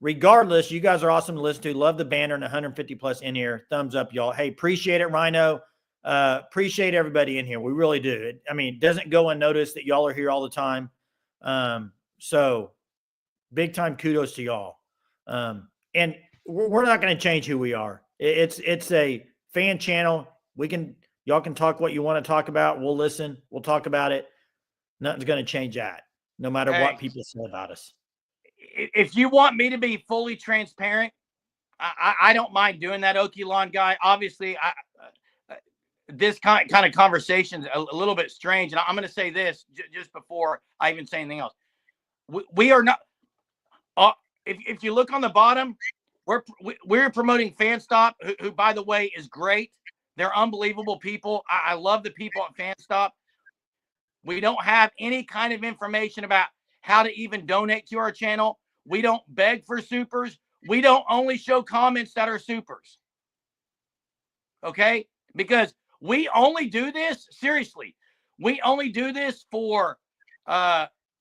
regardless, you guys are awesome to listen to. Love the banner and 150 plus in here. Thumbs up, y'all. Hey, appreciate it, Rhino. Appreciate everybody in here. We really do. It doesn't go unnoticed that y'all are here all the time. So big time kudos to y'all. And we're not going to change who we are. It's a fan channel. Y'all can talk what you want to talk about. We'll listen. We'll talk about it. Nothing's going to change that, no matter what people say about us. If you want me to be fully transparent, I don't mind doing that, Okie guy. Obviously, this kind of conversation is a little bit strange. And I'm going to say this just before I even say anything else. We are not if you look on the bottom, we're promoting FanStop, who by the way is great. They're unbelievable people. I love the people at FanStop. We don't have any kind of information about how to even donate to our channel. We don't beg for supers. We don't only show comments that are supers. Okay? Because we only do this, seriously, we only do this for,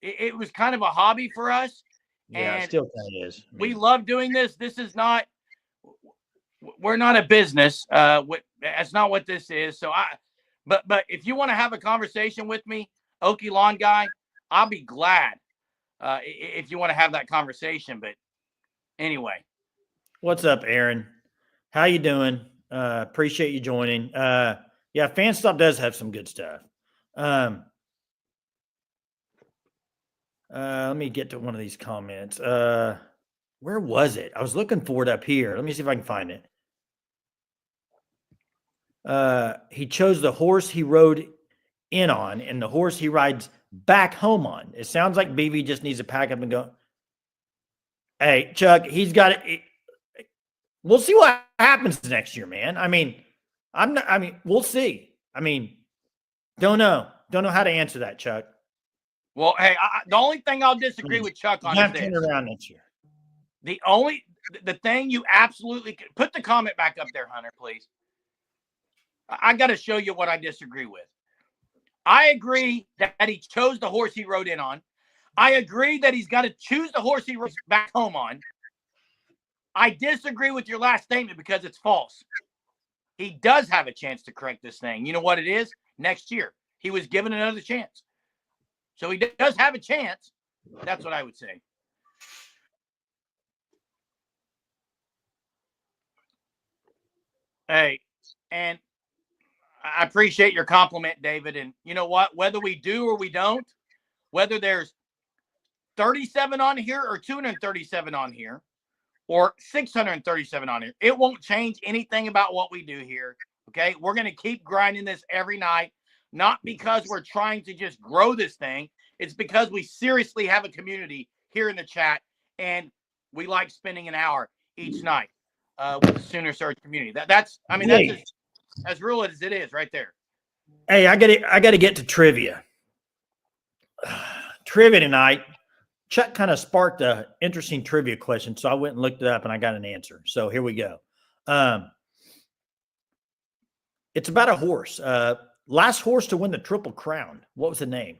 it was kind of a hobby for us. Yeah, and it still kind of is. We love doing this. This is not, we're not a business. That's not what this is. So but if you want to have a conversation with me, Okie Lawn Guy, I'll be glad if you want to have that conversation. But anyway. What's up, Aaron? How you doing? Appreciate you joining. Yeah, FanStop does have some good stuff. Let me get to one of these comments. Where was it? I was looking for it up here. Let me see if I can find it. He chose the horse he rode in on and the horse he rides back home on. It sounds like BV just needs to pack up and go. Hey, Chuck, he's got it. We'll see what happens next year, man. We'll see. Don't know how to answer that, Chuck. Well, hey, the only thing I'll disagree with Chuck on is this. Turn around next year. The thing you absolutely put the comment back up there, Hunter, please. I got to show you what I disagree with. I agree that he chose the horse he rode in on. I agree that he's got to choose the horse he rode back home on. I disagree with your last statement because it's false. He does have a chance to correct this thing. You know what it is? Next year. He was given another chance. So he does have a chance. That's what I would say. Hey, and I appreciate your compliment, David. And you know what? Whether we do or we don't, whether there's 37 on here or 237 on here or 637 on here, it won't change anything about what we do here. Okay? We're going to keep grinding this every night, not because we're trying to just grow this thing. It's because we seriously have a community here in the chat, and we like spending an hour each night with the Sooner Surge community. That's As real as it is right there. Hey, I got to get to trivia. Trivia tonight. Chuck kind of sparked an interesting trivia question, so I went and looked it up, and I got an answer. So here we go. It's about a horse. Last horse to win the Triple Crown. What was the name?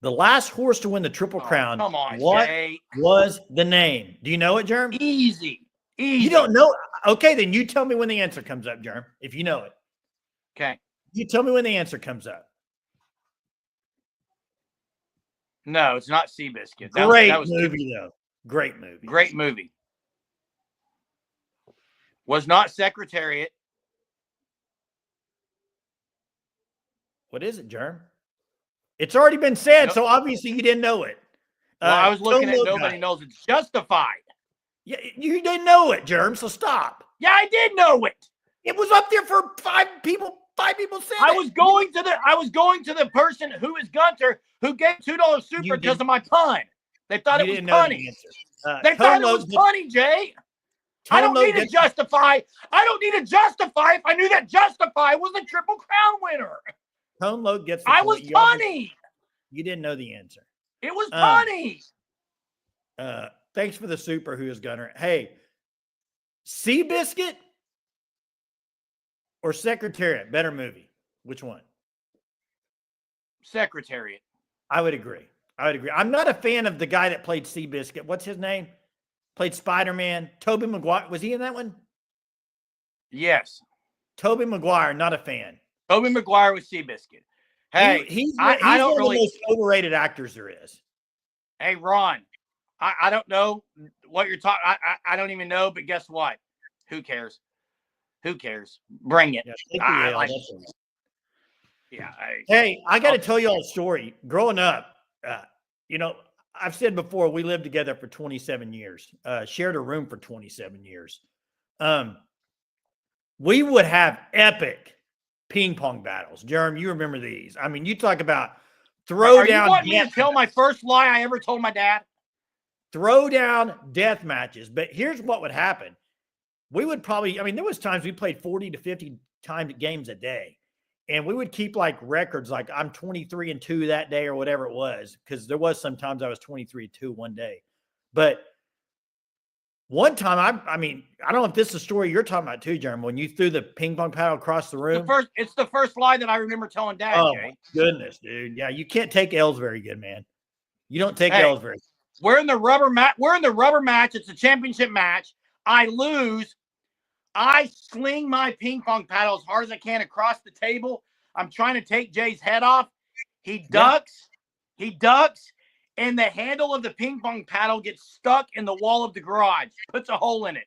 The last horse to win the Triple Crown. Come on, what Jay. was the name? Do you know it, Jerm? Easy. You don't know? Okay, then you tell me when the answer comes up, Jerm, if you know it. Okay. You tell me when the answer comes up. No, it's not Seabiscuit. Great movie, though. Great movie. Great movie. Was not Secretariat. What is it, Jerm? It's already been said, so obviously you didn't know it. Well, I was looking at Nobody Knows It's Justified. Yeah, you didn't know it, Jerm, so stop. Yeah, I did know it. It was up there for five people. Five people said I was going to the person who is Gunter who gave $2 super because of my pun. They thought it was punny. They thought it was punny, Jay. I don't need to justify. I don't need to justify if I knew that Justify was the Triple Crown winner. Tone Load gets. I was punny. You didn't know the answer. It was punny. Thanks for the super, who is Gunner. Hey, Seabiscuit or Secretariat? Better movie. Which one? Secretariat. I would agree. I'm not a fan of the guy that played Seabiscuit. What's his name? Played Spider-Man. Tobey Maguire. Was he in that one? Yes. Tobey Maguire, not a fan. Tobey Maguire was Seabiscuit. Hey, he's one of the most overrated actors there is. Hey, Ron, I don't know what you're talking. I don't even know, but guess what? Who cares? Who cares? Bring it. Hey, I got to tell you all a story. Growing up, I've said before, we lived together for 27 years, shared a room for 27 years. We would have epic ping pong battles. Jerem, you remember these. I mean, you talk about throw down. You want me to tell my first lie I ever told my dad? Throw down death matches. But here's what would happen. We would probably, there was times we played 40 to 50 times games a day. And we would keep like records, like I'm 23-2 that day or whatever it was. Because there was sometimes I was 23-2 one day. But one time, I don't know if this is a story you're talking about too, Jeremy, when you threw the ping pong paddle across the room. It's the first lie that I remember telling Dad, oh, Jay. My goodness, dude. Yeah, you can't take L's very good, man. You don't take L's very good. We're in the rubber match. It's a championship match. I lose. I sling my ping pong paddle as hard as I can across the table. I'm trying to take Jay's head off. He ducks. Yeah. He ducks. And the handle of the ping pong paddle gets stuck in the wall of the garage, puts a hole in it.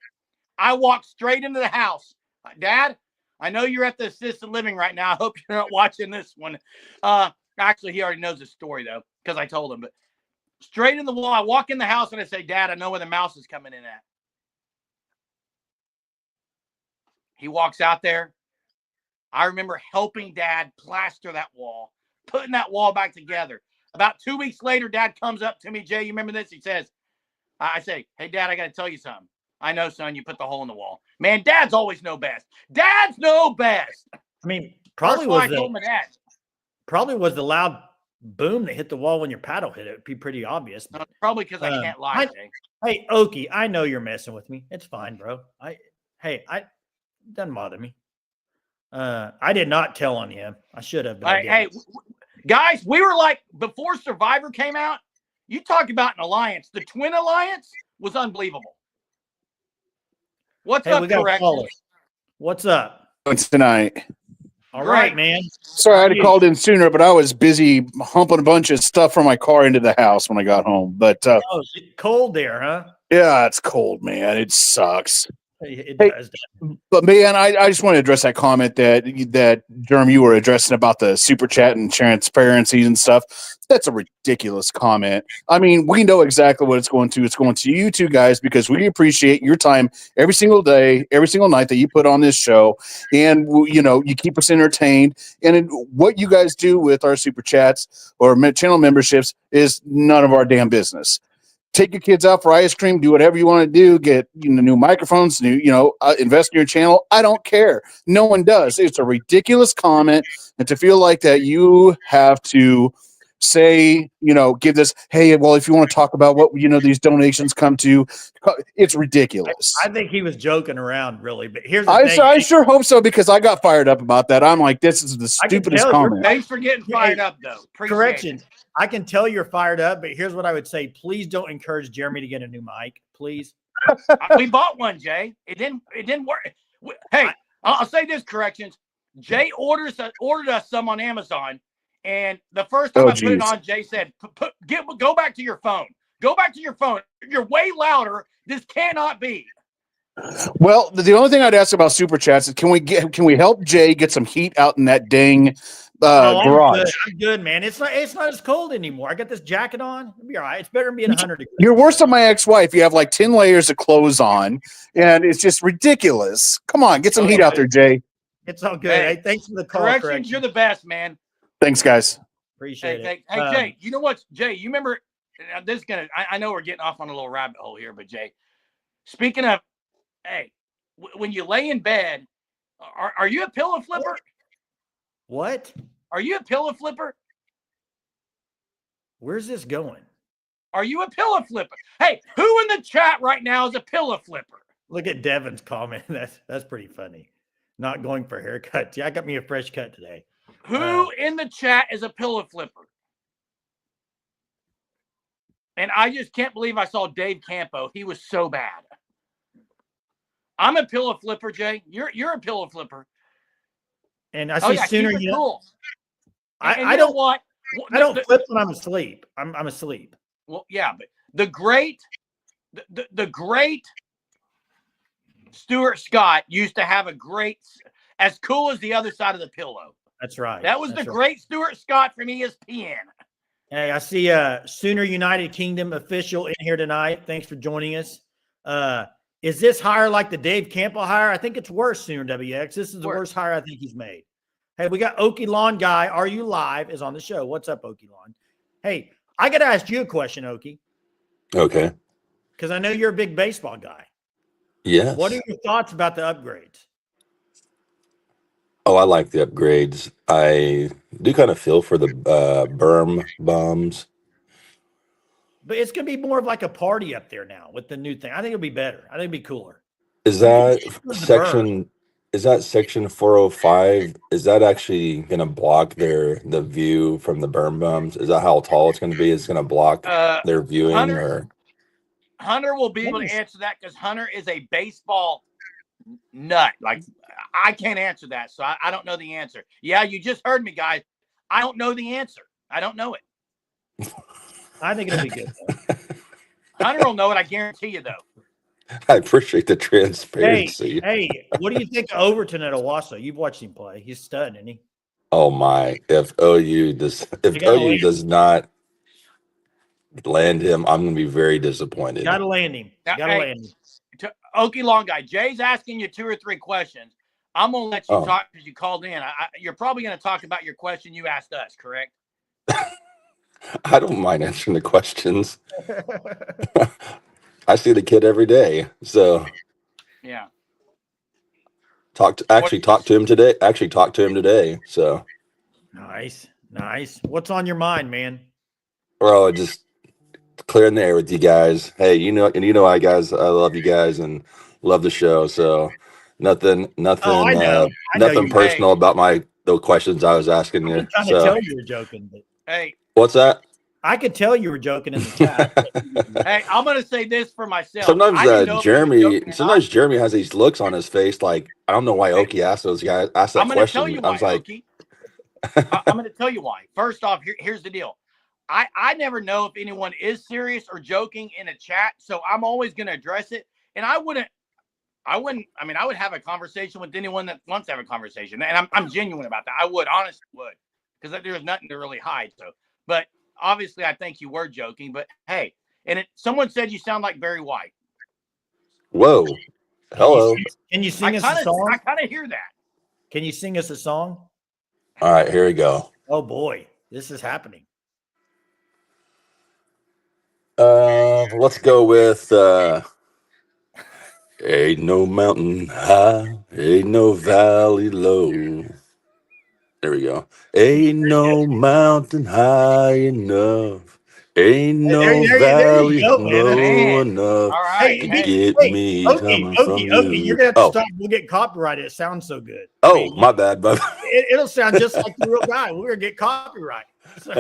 I walk straight into the house. Dad, I know you're at the assisted living right now. I hope you're not watching this one. Actually, he already knows the story, though, because I told him. But straight in the wall, I walk in the house and I say, Dad, I know where the mouse is coming in at. He walks out there. I remember helping Dad plaster that wall, putting that wall back together. About 2 weeks later, Dad comes up to me, Jay, you remember this? He says, I say, hey, Dad, I got to tell you something. I know, son, you put the hole in the wall. Man, Dads always know best. Dads know best. Probably was the loud boom that hit the wall when your paddle hit it. It'd be pretty obvious. No, probably because I can't lie, Jay. Hey, Okie, I know you're messing with me. It's fine, bro. Doesn't bother me. I did not tell on him. I should have. Guys, we were like, before Survivor came out, you talk about an alliance. The Twin Alliance was unbelievable. What's up, Correction? What's up? What's tonight? All right, man. Sorry, I had to call in sooner, but I was busy humping a bunch of stuff from my car into the house when I got home. But it's cold there, huh? Yeah, it's cold, man. It sucks. It does. But man, I just want to address that comment that Jerm, you were addressing about the super chat and transparencies and stuff. That's a ridiculous comment. I mean, we know exactly what it's going to. It's going to you two guys because we appreciate your time every single day, every single night that you put on this show, and you keep us entertained. And what you guys do with our super chats or channel memberships is none of our damn business. take your kids out for ice cream, do whatever you want to do, get new microphones, invest in your channel. I don't care. No one does. It's a ridiculous comment, and to feel like that you have to say, give this, hey, well, if you want to talk about what these donations come to, it's ridiculous. I think he was joking around, really, but here's the thing. I sure hope so, because I got fired up about that. I'm like, this is the stupidest comment. Thanks for getting fired up, though. Correction. I can tell you're fired up, but here's what I would say. Please don't encourage Jeremy to get a new mic, please. We bought one, Jay. It didn't work. Hey, I'll say this, corrections. Jay ordered us some on Amazon, and the first time I put it on, Jay said, "Go back to your phone. Go back to your phone. You're way louder. This cannot be." Well, the only thing I'd ask about super chats is, can we help Jay get some heat out in that dang garage? I'm good, man. It's not as cold anymore. I got this jacket on. It'll be all right. It's better than being 100 degrees. You're worse than my ex-wife. You have like 10 layers of clothes on, and it's just ridiculous. Come on, get some heat out there, Jay. It's all good. Hey, thanks for the call. Corrections, you're the best, man. Thanks, guys. Appreciate it. Hey, Jay, you know what? Jay, you remember this is gonna I know we're getting off on a little rabbit hole here, but Jay, speaking of, hey, when you lay in bed, are you a pillow flipper? What? Are you a pillow flipper? Where's this going? Are you a pillow flipper? Hey, who in the chat right now is a pillow flipper? Look at Devin's comment. That's pretty funny. Not going for haircuts. Yeah, I got me a fresh cut today. Who in the chat is a pillow flipper? And I just can't believe I saw Dave Campo. He was so bad. I'm a pillow flipper, Jay. You're a pillow flipper. And I see sooner you cool. I don't what I don't flip when I'm asleep. I'm asleep. Well, yeah, but the great Stuart Scott used to have a great, as cool as the other side of the pillow. That's right. That was great Stuart Scott from ESPN. Hey, I see Sooner United Kingdom official in here tonight. Thanks for joining us. Is this hire like the Dave Campo hire? I think it's worse, Sooner WX. This is the worst hire I think he's made. Hey, we got Okie Lawn Guy. Are you live? Is on the show. What's up, Okie Lawn? Hey, I got to ask you a question, Okie. Okay. Because I know you're a big baseball guy. Yes. What are your thoughts about the upgrades? Oh, I like the upgrades. I do kind of feel for the berm bums. But it's going to be more of like a party up there now with the new thing. I think it'll be better. I think it'll be cooler. Is that section 405? Is that actually going to block the view from the berm bums? Is that how tall it's going to be? It's going to block their viewing? Hunter will be able to answer that, because Hunter is a baseball nut. Like, I can't answer that, so I don't know the answer. Yeah, you just heard me, guys. I don't know the answer. I don't know it. I think it'll be good. Hunter will know it. I guarantee you, though. I appreciate the transparency. Hey, what do you think of Overton at Owasso? You've watched him play. He's stud, isn't he? Oh my! If OU does not land him, I'm going to be very disappointed. Got to land him. Land him. Okie Long Guy, Jay's asking you 2 or 3 questions. I'm going to let you talk because you called in. You're probably going to talk about your question you asked us, correct? I don't mind answering the questions. I see the kid every day, so yeah. Talked to him today. So nice. What's on your mind, man? Well, just clearing the air with you guys. Hey, you know, guys, I love you guys and love the show. So nothing personal about the questions I was asking you. I could tell you were joking. But... Hey, what's that? I could tell you were joking in the chat. Hey, I'm going to say this for myself. Sometimes Jeremy has these looks on his face, like, I don't know why Okie asked that question. I was like, I'm going to tell you why. First off, here's the deal. I never know if anyone is serious or joking in a chat, so I'm always going to address it. And I would have a conversation with anyone that wants to have a conversation. And I'm genuine about that. I honestly would, because there's nothing to really hide. So, but obviously I think you were joking, but hey, and someone said you sound like Barry White. Whoa. Hello. Can you sing us a song? I kind of hear that. Can you sing us a song? All right, here we go. Oh boy, this is happening. Let's go with ain't no mountain high, ain't no valley low. There we go. Ain't no mountain high enough. Ain't Hey, there, no there you valley go, man. low Man. enough All Hey, right. to Hey. get me coming from Okie, you're you. gonna have to Oh, stop. We'll get copyrighted. It sounds so good. oh, my bad, bud. It'll sound just like the real guy. We're gonna get copyright. So,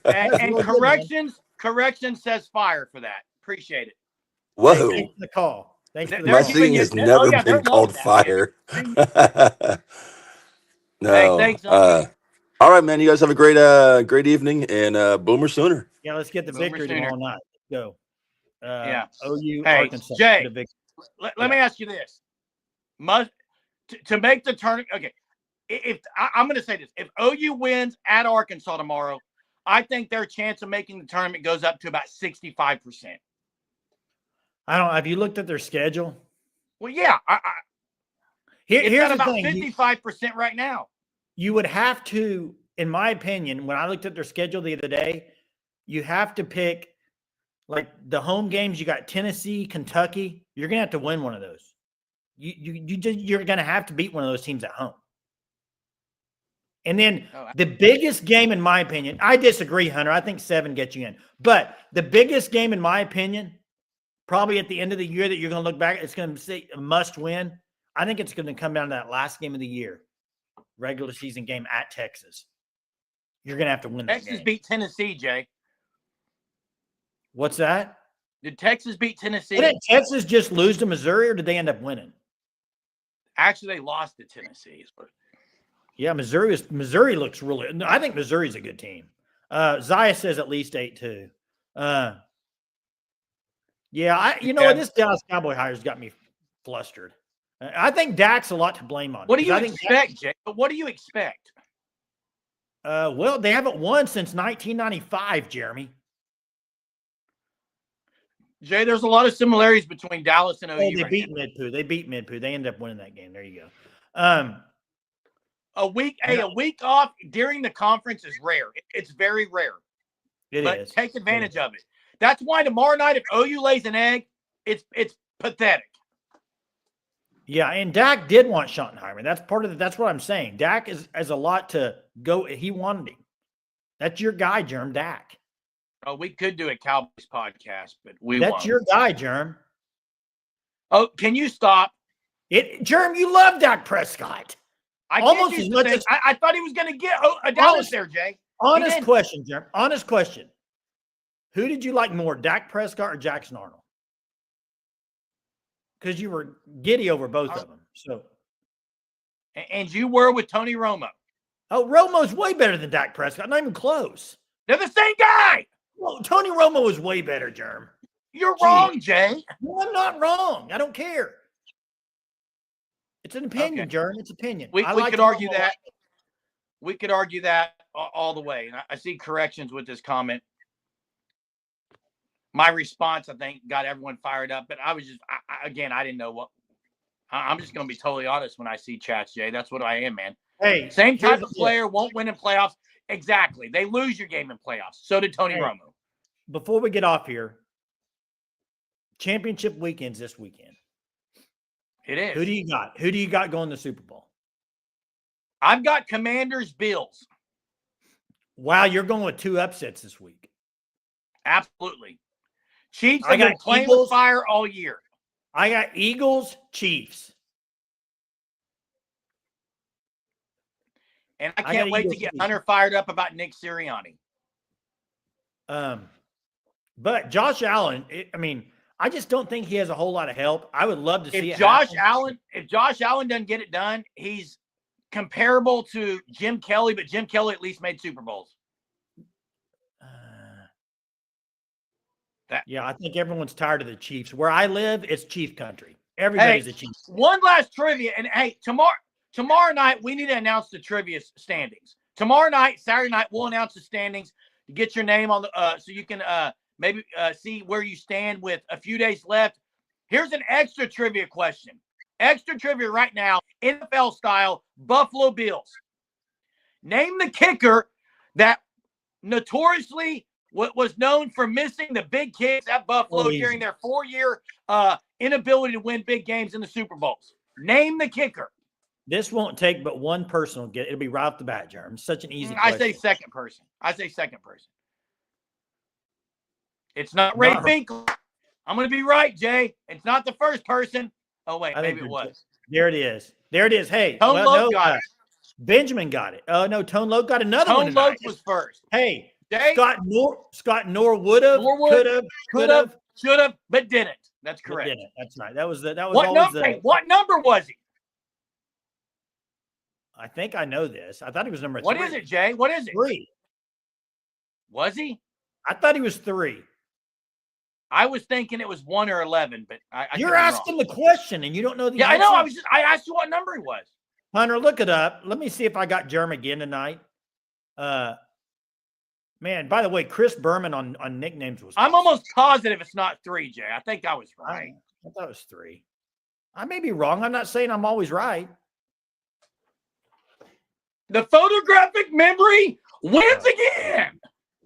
that's And real good, man. corrections says fire for that. Appreciate it. Hey, Whoa. thanks for the call. Thanks for the My They're call. giving singing you. has Oh never yeah, they're been loving called that, man. fire. Hey, No. thanks, Uncle. All right, man. You guys have a great evening, and Boomer Sooner. Yeah, let's get the Boomer victory Sooner. tomorrow night. Let's go. Yeah. OU Hey, Arkansas. Jay, Get a victory. let me ask you this: to make the tournament? Okay, if I'm going to say this, if OU wins at Arkansas tomorrow, I think their chance of making the tournament goes up to about 65%. I don't. Have you looked at their schedule? Well, yeah, it's Here's at the about thing. 55% right now. You would have to, in my opinion, when I looked at their schedule the other day, you have to pick like the home games. You got Tennessee, Kentucky. You're gonna have to win one of those. You're gonna have to beat one of those teams at home. And then the biggest game, in my opinion, I disagree, Hunter. I think 7 gets you in. But the biggest game, in my opinion, probably at the end of the year that you're going to look back, it's going to say a must win. I think it's going to come down to that last game of the year, regular season game at Texas. You're going to have to win that Texas game. beat Tennessee, Jay. What's that? Did Texas beat Tennessee? Didn't Texas just lose to Missouri, or did they end up winning? Actually, they lost to Tennessee. Yeah, Missouri looks really. I think Missouri's a good team. Zaya says at least 8 too. Yeah, what, this Dallas Cowboy hire's got me flustered. I think Dak's a lot to blame on. What do you expect, Jay? What do you expect? Well, they haven't won since 1995, Jeremy. Jay, there's a lot of similarities between Dallas and OU. They beat Mid-Pooh. They beat Mid-Pooh. They ended up winning that game. There you go. A week off during the conference is rare. It's very rare. But take advantage of it. That's why tomorrow night, if OU lays an egg, it's pathetic. Yeah, and Dak did want Schottenheimer. That's part of that's what I'm saying. Dak has a lot to go. He wanted him. That's your guy, Germ, Dak. Oh, we could do a Cowboys podcast, but That's won't. your guy, Germ. Oh, can you stop? Germ, you love Dak Prescott. Almost as much as I thought he was going to get a Dallas there, Jay. Honest question, Germ. Honest question. Who did you like more, Dak Prescott or Jackson Arnold? Because you were giddy over both of them. So, and you were with Tony Romo. Oh, Romo's way better than Dak Prescott. Not even close. They're the same guy. Well, Tony Romo was way better, Germ. You're wrong, Jay. No, I'm not wrong. I don't care. It's an opinion, Germ. It's opinion. We could argue that. We could argue that all the way. And I see corrections with this comment. My response, I think, got everyone fired up. But I was just, I didn't know what. I'm just going to be totally honest when I see chats, Jay. That's what I am, man. Hey, same type of player won't win in playoffs. Exactly. They lose your game in playoffs. So did Tony Romo. Before we get off here, championship weekend's this weekend. It is. Who do you got? Who do you got going to the Super Bowl? I've got Commanders, Bills. Wow, you're going with 2 upsets this week. Absolutely. Chiefs have been playing with fire all year. I got Eagles, Chiefs. And I can't wait to get Hunter fired up about Nick Sirianni. But Josh Allen, I just don't think he has a whole lot of help. I would love to see if Josh Allen doesn't get it done, he's comparable to Jim Kelly, but Jim Kelly at least made Super Bowls. Yeah, I think everyone's tired of the Chiefs. Where I live, it's Chief country. Everybody's a Chiefs. One last trivia, and tomorrow night we need to announce the trivia standings. Tomorrow night, Saturday night, we'll announce the standings to get your name on the so you can maybe see where you stand with a few days left. Here's an extra trivia question. Extra trivia right now, NFL style, Buffalo Bills. Name the kicker that notoriously was known for missing the big kicks at Buffalo during their 4-year inability to win big games in the Super Bowls? Name the kicker. This won't take but one person will get it. It'll be right off the bat, Jerm. Such an easy I question. say second person. It's not Ray Finkel. I'm going to be right, Jay. It's not the first person. Oh, wait, maybe it was. There it is. Hey, Tone Loc got it. Benjamin got it. Oh, no, Tone Loc got another one. Tone Loc was first. Hey, Jay? Scott Noor would have, could have, should have, but didn't. That's correct. Didn't. That's right. That was what number was he? I think I know this. I thought he was number 3. What is it, Jay? What is it? 3. Was he? I thought he was 3. I was thinking it was 1 or 11, but you're asking the question and you don't know the answer. I know. I asked you what number he was. Hunter, look it up. Let me see if I got Jerm again tonight. Man, by the way, Chris Berman on nicknames was. I'm almost positive it's not 3, Jay. I think I was right. I thought it was 3. I may be wrong. I'm not saying I'm always right. The photographic memory wins again.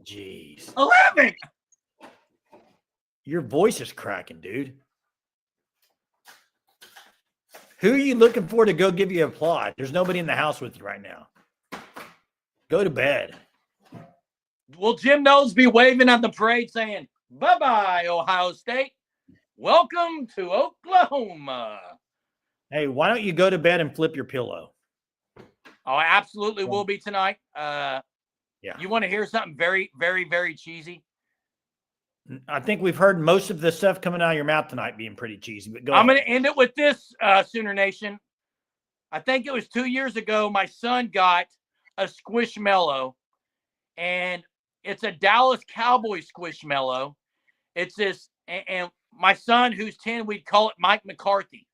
Jeez. 11. Your voice is cracking, dude. Who are you looking for to go give you applause? There's nobody in the house with you right now. Go to bed. Will Jim Knowles be waving at the parade saying, bye-bye, Ohio State. Welcome to Oklahoma. Hey, why don't you go to bed and flip your pillow? Oh, I absolutely will be tonight. Yeah. You want to hear something very, very, very cheesy? I think we've heard most of the stuff coming out of your mouth tonight being pretty cheesy. But I'm going to end it with this, Sooner Nation. I think it was 2 years ago, my son got a Squishmallow, and it's a Dallas Cowboys Squishmallow. It's this, and my son, who's 10, we'd call it Mike McCarthy.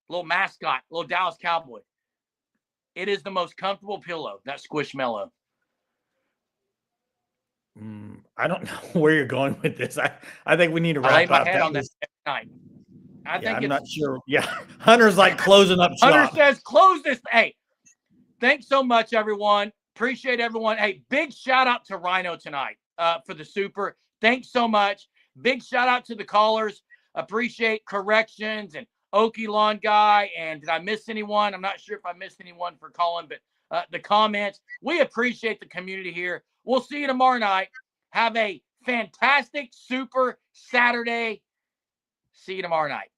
Little mascot, little Dallas Cowboy. It is the most comfortable pillow, that Squishmallow. I don't know where you're going with this. I think we need to wrap up. I lay my up. head on that every night. I'm not sure. Yeah, Hunter's like closing up shop. Hunter says, close this. Hey, thanks so much, everyone. Appreciate everyone. Hey, big shout out to Rhino tonight for the super. Thanks so much. Big shout out to the callers. Appreciate corrections and Okie Lawn Guy. And did I miss anyone? I'm not sure if I missed anyone for calling, but the comments. We appreciate the community here. We'll see you tomorrow night. Have a fantastic Super Saturday. See you tomorrow night.